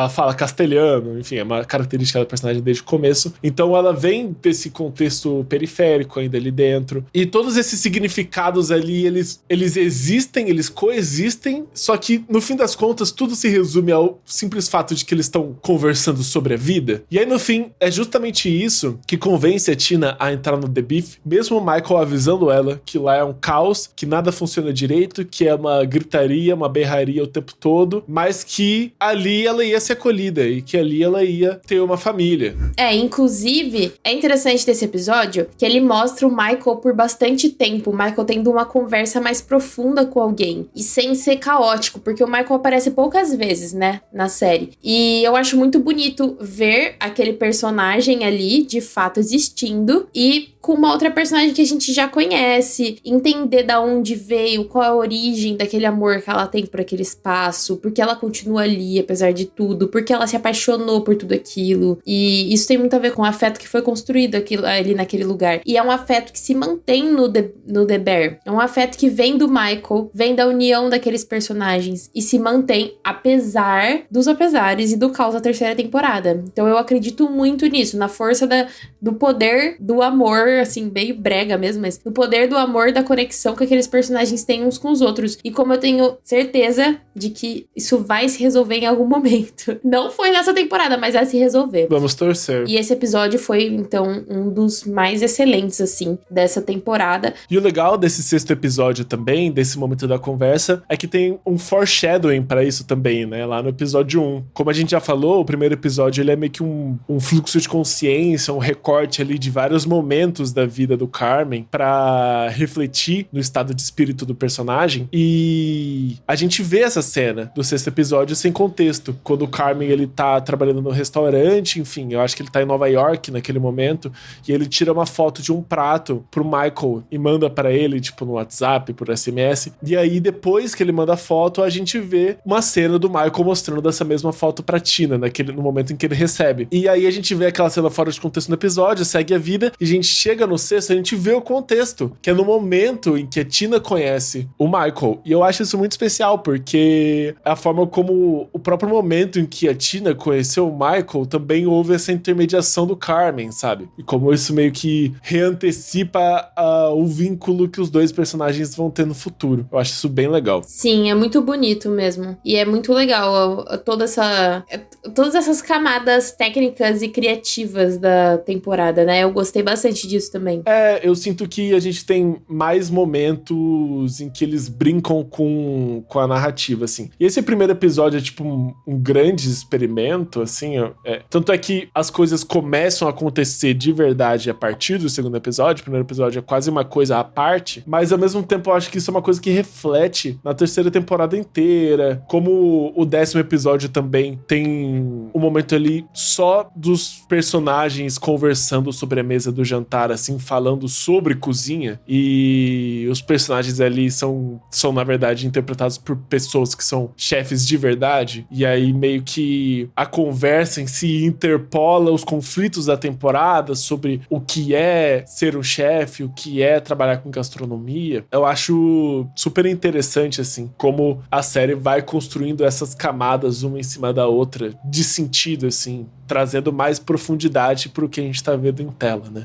fala castelhano, enfim, é uma característica da personagem desde o começo. Então ela vem desse contexto periférico ainda ali dentro. E todos esses significados ali, eles existem, eles coexistem, só que no fim das contas tudo se resume ao simples fato de que eles estão conversando sobre a vida. E aí no fim, é justamente isso que convence a Tina a entrar no The Beef, mesmo o Michael avisando ela que lá é um caos, que nada funciona direito, que é uma gritaria, uma berraria o tempo todo, mas que ali ela ia ser acolhida e que ali ela ia ter uma família. Inclusive, é interessante desse episódio que ele mostra o Michael por bastante tempo, o Michael tendo uma conversa mais profunda com alguém e sem ser caótico, porque o Michael aparece poucas vezes, né, na série. E eu acho muito bonito ver aquele personagem ali, de fato, existindo e com uma outra personagem que a gente já conhece, entender da onde veio, qual é a origem daquele amor que ela tem por aquele espaço, porque ela continua ali, apesar de tudo, porque ela se apaixonou por tudo aquilo. E isso tem muito a ver com o afeto que foi construído ali naquele lugar. E é um afeto que se mantém no The Bear. É um afeto que vem do Michael, vem da união daqueles personagens e se mantém apesar dos apesares e do caos da terceira temporada. Então eu acredito muito nisso, na força do poder do amor, assim, meio brega mesmo, mas no poder do amor, da conexão que aqueles personagens têm uns com os outros. E como eu tenho certeza de que isso vai se resolver em algum momento. Não foi nessa temporada, mas vai se resolver. Vamos torcer. E esse episódio foi, então, um dos mais excelentes, assim, dessa temporada. E o legal desse sexto episódio também, desse momento da conversa, é que tem um foreshadowing pra isso também, né? Lá no episódio 1. Como a gente já falou, o primeiro episódio, ele é meio que um fluxo de consciência, um recorte ali de vários momentos da vida do Carmen pra refletir no estado de espírito do personagem. E a gente vê essa cena do sexto episódio sem contexto. Quando o Carmen, ele tá trabalhando no restaurante, enfim, eu acho que ele tá em Nova York naquele momento, e ele tira uma foto de um prato pro Michael e manda pra ele, tipo, no WhatsApp, por SMS. E aí, depois que ele manda a foto, a gente vê uma cena do Michael mostrando dessa mesma foto pra Tina, no momento em que ele recebe. E aí a gente vê aquela cena fora de contexto no episódio, segue a vida, e a gente chega chega no sexto, a gente vê o contexto, que é no momento em que a Tina conhece o Michael. E eu acho isso muito especial, porque é a forma como o próprio momento em que a Tina conheceu o Michael também houve essa intermediação do Carmen, sabe? E como isso meio que reantecipa o vínculo que os dois personagens vão ter no futuro. Eu acho isso bem legal. Sim, é muito bonito mesmo. E é muito legal todas essas camadas técnicas e criativas da temporada, né? Eu gostei bastante disso também. Eu sinto que a gente tem mais momentos em que eles brincam com a narrativa, assim. E esse primeiro episódio é tipo um grande experimento, assim. Tanto é que as coisas começam a acontecer de verdade a partir do segundo episódio. O primeiro episódio é quase uma coisa à parte, mas ao mesmo tempo eu acho que isso é uma coisa que reflete na terceira temporada inteira. Como o 10º episódio também tem um momento ali só dos personagens conversando sobre a mesa do jantar, assim, falando sobre cozinha, e os personagens ali são na verdade interpretados por pessoas que são chefes de verdade, e aí meio que a conversa em si interpola os conflitos da temporada sobre o que é ser um chefe, o que é trabalhar com gastronomia. Eu acho super interessante, assim, como a série vai construindo essas camadas uma em cima da outra, de sentido, assim, trazendo mais profundidade pro que a gente tá vendo em tela, né?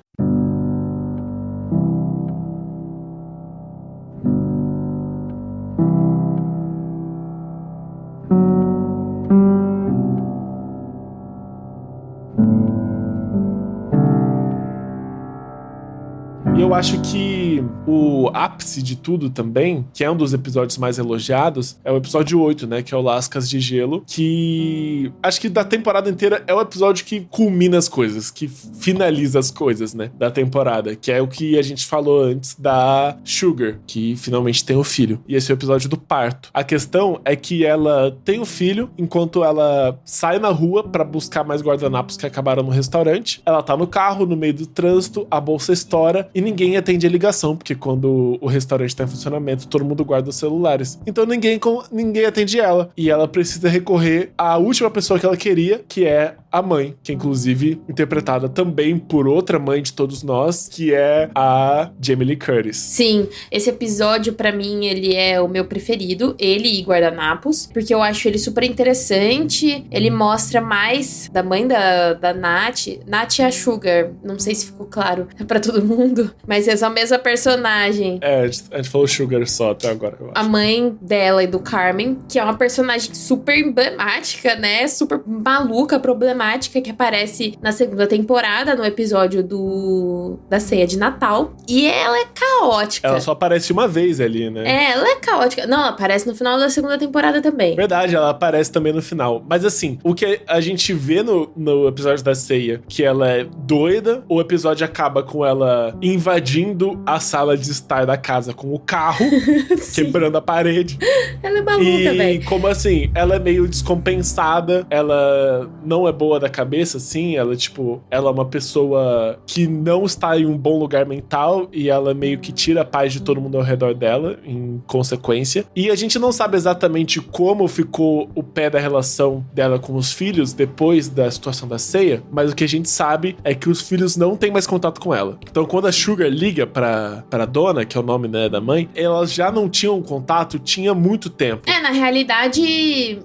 E eu acho que o ápice de tudo também, que é um dos episódios mais elogiados, é o episódio 8, né? Que é o Lascas de Gelo, que acho que da temporada inteira é o episódio que culmina as coisas, que finaliza as coisas, né? Da temporada, que é o que a gente falou antes da Sugar, que finalmente tem o filho. E esse é o episódio do parto. A questão é que ela tem o filho enquanto ela sai na rua pra buscar mais guardanapos que acabaram no restaurante. Ela tá no carro, no meio do trânsito, a bolsa estoura e ninguém atende a ligação, porque quando o restaurante tá em funcionamento, todo mundo guarda os celulares. Então ninguém atende ela. E ela precisa recorrer à última pessoa que ela queria, que é a mãe, que é inclusive interpretada também por outra mãe de todos nós, que é a Jamie Lee Curtis. Sim, esse episódio pra mim, ele é o meu preferido, ele e Guardanapos, porque eu acho ele super interessante, ele mostra mais da mãe da Nath. Nath é a Sugar, não sei se ficou claro pra todo mundo, mas é a mesma personagem. A gente falou Sugar só até agora, eu acho. A mãe dela e do Carmen, que é uma personagem super emblemática, né, super maluca, problemática, que aparece na segunda temporada, no episódio da ceia de Natal. E ela é caótica. Ela só aparece uma vez ali, né? Ela é caótica. Não, ela aparece no final da segunda temporada também. Verdade, ela aparece também no final. Mas assim, o que a gente vê no episódio da ceia, que ela é doida, o episódio acaba com ela invadindo a sala de estar da casa com o carro, quebrando a parede. Ela é maluca, velho. E como assim, ela é meio descompensada, ela não é boa da cabeça, assim, ela é uma pessoa que não está em um bom lugar mental e ela meio que tira a paz de todo mundo ao redor dela, em consequência. E a gente não sabe exatamente como ficou o pé da relação dela com os filhos depois da situação da ceia, mas o que a gente sabe é que os filhos não têm mais contato com ela. Então quando a Sugar liga pra dona, que é o nome, né, da mãe, elas já não tinham contato, tinha muito tempo. Na realidade,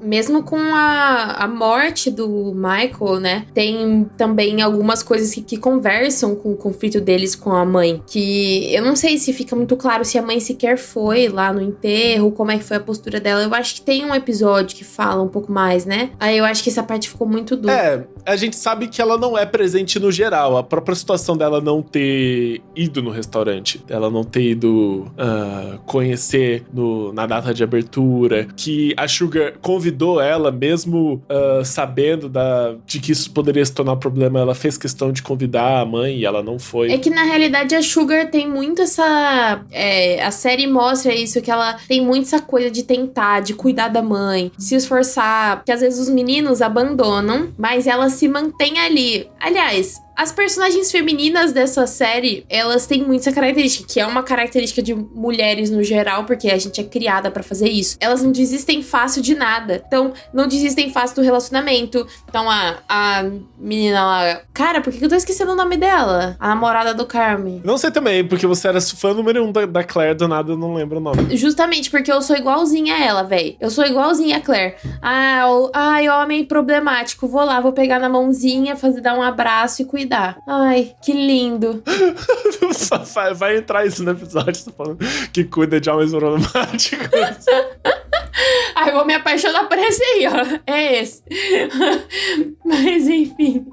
mesmo com a morte do Michael, né, tem também algumas coisas que conversam com o conflito deles com a mãe, que eu não sei se fica muito claro se a mãe sequer foi lá no enterro, como é que foi a postura dela. Eu acho que tem um episódio que fala um pouco mais, né? Aí eu acho que essa parte ficou muito dura. A gente sabe que ela não é presente no geral. A própria situação dela não ter ido no restaurante, ela não ter ido conhecer na data de abertura, que a Sugar convidou ela, mesmo sabendo de que isso poderia se tornar um problema, ela fez questão de convidar a mãe e ela não foi. É que na realidade a Sugar tem muito essa... a série mostra isso, que ela tem muito essa coisa de tentar, de cuidar da mãe, de se esforçar, que às vezes os meninos abandonam, mas ela se mantém ali. Aliás, As personagens femininas dessa série, elas têm muito essa característica, que é uma característica de mulheres no geral, porque a gente é criada pra fazer isso. Elas não desistem fácil de nada. Então, não desistem fácil do relacionamento. Então, a menina lá... Cara, por que eu tô esquecendo o nome dela? A namorada do Carmen. Não sei também, porque você era fã número 1 da Claire, do nada eu não lembro o nome. Justamente porque eu sou igualzinha a ela, véi. Eu sou igualzinha a Claire. Ai, homem problemático. Vou lá, vou pegar na mãozinha, dar um abraço e cuidar. Ai, que lindo. Vai entrar isso no episódio, você falando que cuida de homens problemáticos. Ai, vou me apaixonar por esse aí, ó. É esse. Mas, enfim.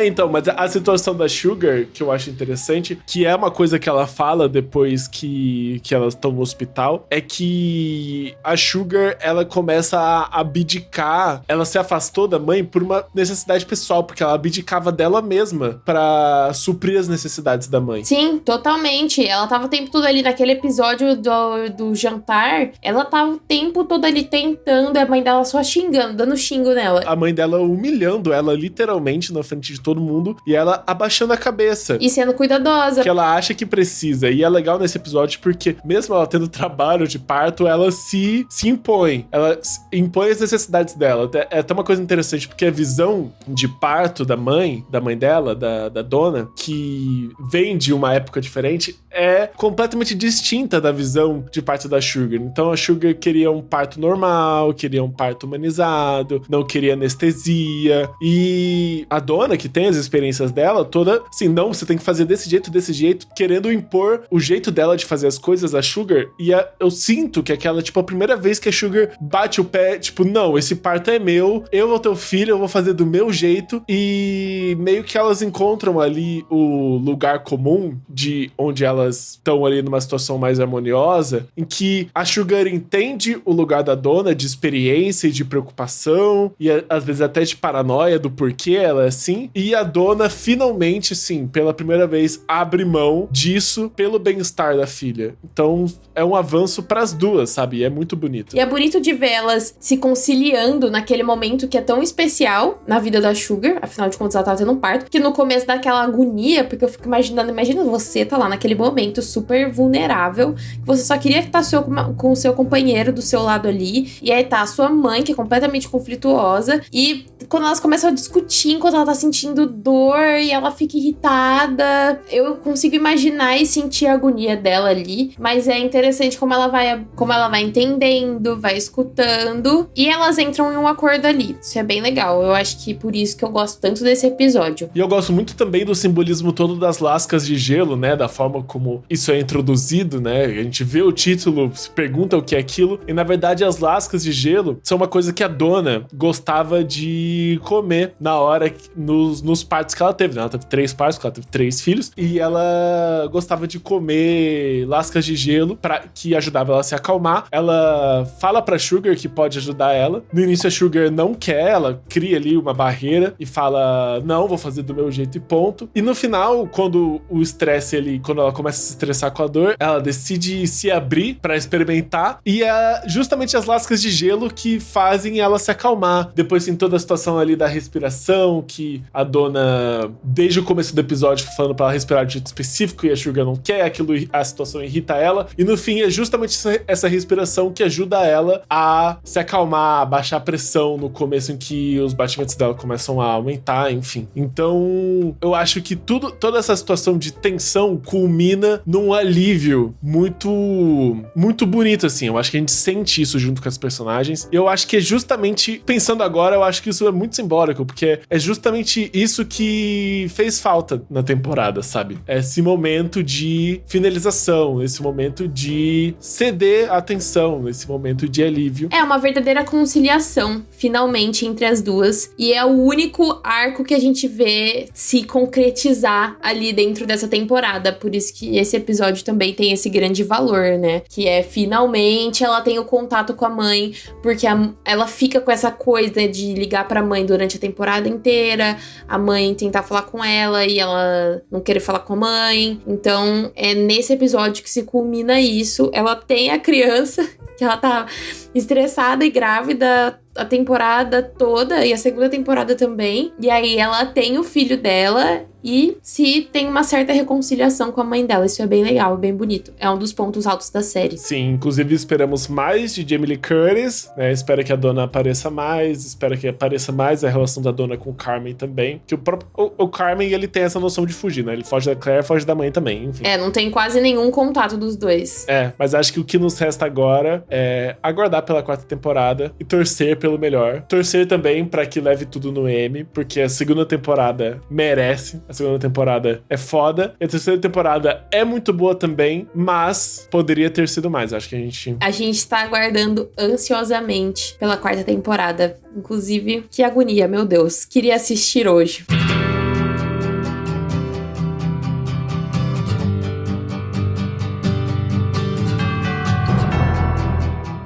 Então, mas a situação da Sugar, que eu acho interessante, que é uma coisa que ela fala depois que elas estão no hospital, é que a Sugar, ela começa a abdicar, ela se afastou da mãe por uma necessidade pessoal, porque ela abdicava dela mesma pra suprir as necessidades da mãe. Sim, totalmente. Ela tava o tempo todo ali naquele episódio do jantar, ela tava o tempo todo ali tentando, a mãe dela só xingando, dando xingo nela. A mãe dela humilhando ela literalmente na frente de todo mundo e ela abaixando a cabeça. E sendo cuidadosa. Que ela acha que precisa. E é legal nesse episódio porque, mesmo ela tendo trabalho de parto, ela se impõe. Ela impõe as necessidades dela. É até uma coisa interessante, porque a visão de parto da mãe dela, da dona, que vem de uma época diferente, é completamente distinta da visão de parto da Sugar. Então a Sugar queria um parto normal, queria um parto humanizado, não queria anestesia. E a dona, que tem as experiências dela, toda assim, não, você tem que fazer desse jeito, querendo impor o jeito dela de fazer as coisas a Sugar. E eu sinto que aquela, tipo, a primeira vez que a Sugar bate o pé, tipo, não, esse parto é meu, eu vou ter o filho, eu vou fazer do meu jeito. E meio que elas encontram ali o lugar comum de onde elas estão ali numa situação mais harmoniosa, em que a Sugar entende o lugar da dona de experiência e de preocupação, e às vezes até de paranoia do porquê ela é assim, e a dona finalmente, sim, pela primeira vez, abre mão disso pelo bem-estar da filha. Então, é um avanço pras duas, sabe? E é muito bonito. E é bonito de ver elas se conciliando naquele momento que é tão especial na vida da Sugar, afinal de contas ela tava tendo um parto, que no começo dá aquela agonia, porque eu fico imaginando, imagina você tá lá naquele momento super vulnerável, que você só queria estar com o seu companheiro do seu lado ali, e aí tá a sua mãe, que é completamente conflituosa, e quando elas começam a discutir enquanto ela tá sentindo dor e ela fica irritada, eu consigo imaginar e sentir a agonia dela ali, mas é interessante como ela vai entendendo, vai escutando, e elas entram em um acordo ali. Isso é bem legal, eu acho que por isso que eu gosto tanto desse episódio. E eu gosto muito também do simbolismo todo das lascas de gelo, né, da forma como isso é introduzido, né, a gente vê o título, se pergunta o que é aquilo, e na verdade as lascas de gelo são uma coisa que a dona gostava de comer na hora, nos partos que ela teve, né? Ela teve 3 partos, porque ela teve 3 filhos, e ela gostava de comer lascas de gelo que ajudava ela a se acalmar. Ela fala pra Sugar que pode ajudar ela. No início a Sugar não quer, ela cria ali uma barreira e fala, não, vou fazer do meu jeito e ponto. E no final, quando o estresse quando ela começa a se estressar com a dor, ela decide se abrir pra experimentar, e é justamente as lascas de gelo que fazem ela se acalmar. Depois tem toda a situação ali da respiração, que a dona, desde o começo do episódio, falando pra ela respirar de jeito específico, e a Sugar não quer, a situação irrita ela, e no fim é justamente essa respiração que ajuda ela a se acalmar, a baixar a pressão no começo em que os batimentos dela começam a aumentar, enfim. Então, eu acho que toda essa situação de tensão culmina num alívio muito bonito, assim. Eu acho que a gente sente isso junto com as personagens, e eu acho que é justamente, pensando agora, eu acho que isso é muito simbólico, porque é justamente isso que fez falta na temporada, sabe? Esse momento de finalização, esse momento de ceder a atenção, esse momento de alívio. É uma verdadeira conciliação, finalmente, entre as duas, e é o único arco que a gente vê se concretizar ali dentro dessa temporada, por isso que esse episódio também tem esse grande valor, né? Que é, finalmente, ela tem o contato com a mãe, porque ela fica com essa coisa de ligar pra mãe durante a temporada inteira, a mãe tentar falar com ela e ela não querer falar com a mãe. Então, é nesse episódio que se culmina isso. Ela tem a criança, que ela tá estressada e grávida, a temporada toda e a segunda temporada também. E aí ela tem o filho dela e se tem uma certa reconciliação com a mãe dela. Isso é bem legal, bem bonito. É um dos pontos altos da série. Sim, inclusive esperamos mais de Jamie Lee Curtis, né? Espero que a dona apareça mais, espero que apareça mais a relação da dona com o Carmen também. Que o Carmen, ele tem essa noção de fugir, né? Ele foge da Claire, foge da mãe também, enfim. Não tem quase nenhum contato dos dois. Mas acho que o que nos resta agora é aguardar pela 4ª temporada e torcer pelo melhor. Torcer também pra que leve tudo no M, porque a 2ª temporada merece. A 2ª temporada é foda. E a 3ª temporada é muito boa também, mas poderia ter sido mais. Acho que a gente tá aguardando ansiosamente pela 4ª temporada. Inclusive, que agonia, meu Deus. Queria assistir hoje.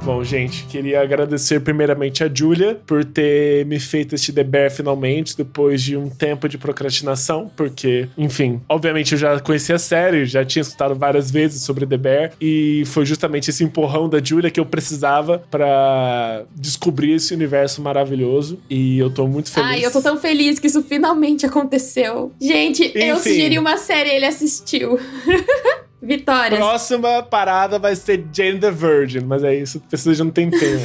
Bom, gente, queria agradecer primeiramente a Julia por ter me feito este The Bear finalmente, depois de um tempo de procrastinação, porque, enfim, obviamente eu já conhecia a série, já tinha escutado várias vezes sobre The Bear, e foi justamente esse empurrão da Julia que eu precisava pra descobrir esse universo maravilhoso, e eu tô muito feliz. Ai, eu tô tão feliz que isso finalmente aconteceu. Gente, enfim, eu sugeri uma série e ele assistiu. Vitórias. Próxima parada vai ser Jane the Virgin, mas é isso, precisa de um tempinho.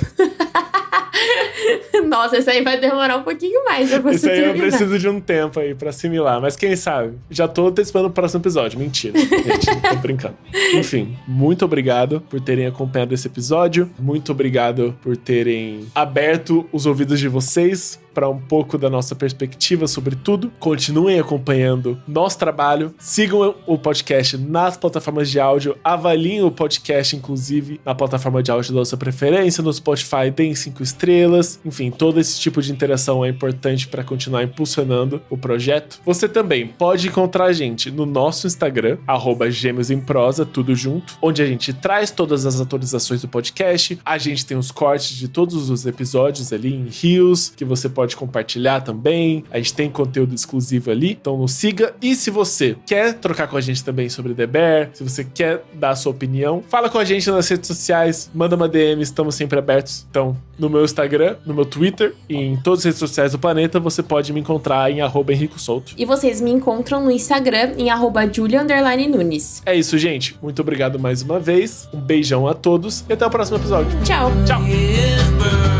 Nossa, esse aí vai demorar um pouquinho mais pra você terminar. Esse aí eu preciso de um tempo aí pra assimilar, mas quem sabe? Já tô antecipando o próximo episódio. Mentira, gente, tô brincando. Enfim, muito obrigado por terem acompanhado esse episódio. Muito obrigado por terem aberto os ouvidos de vocês para um pouco da nossa perspectiva sobre tudo. Continuem acompanhando nosso trabalho. Sigam o podcast nas plataformas de áudio. Avaliem o podcast, inclusive, na plataforma de áudio da sua preferência. No Spotify, deem 5 estrelas. Enfim, todo esse tipo de interação é importante para continuar impulsionando o projeto. Você também pode encontrar a gente no nosso Instagram, @gêmeosemprosa, tudo junto, onde a gente traz todas as atualizações do podcast. A gente tem os cortes de todos os episódios ali em Reels, que você pode compartilhar também. A gente tem conteúdo exclusivo ali, então nos siga. E se você quer trocar com a gente também sobre The Bear, se você quer dar a sua opinião, fala com a gente nas redes sociais, manda uma DM, estamos sempre abertos. Então, no meu Instagram, no meu Twitter e em todas as redes sociais do planeta, você pode me encontrar em @henricosouto. E vocês me encontram no Instagram em @julia_nunes. É isso, gente. Muito obrigado mais uma vez. Um beijão a todos e até o próximo episódio. Tchau. Tchau.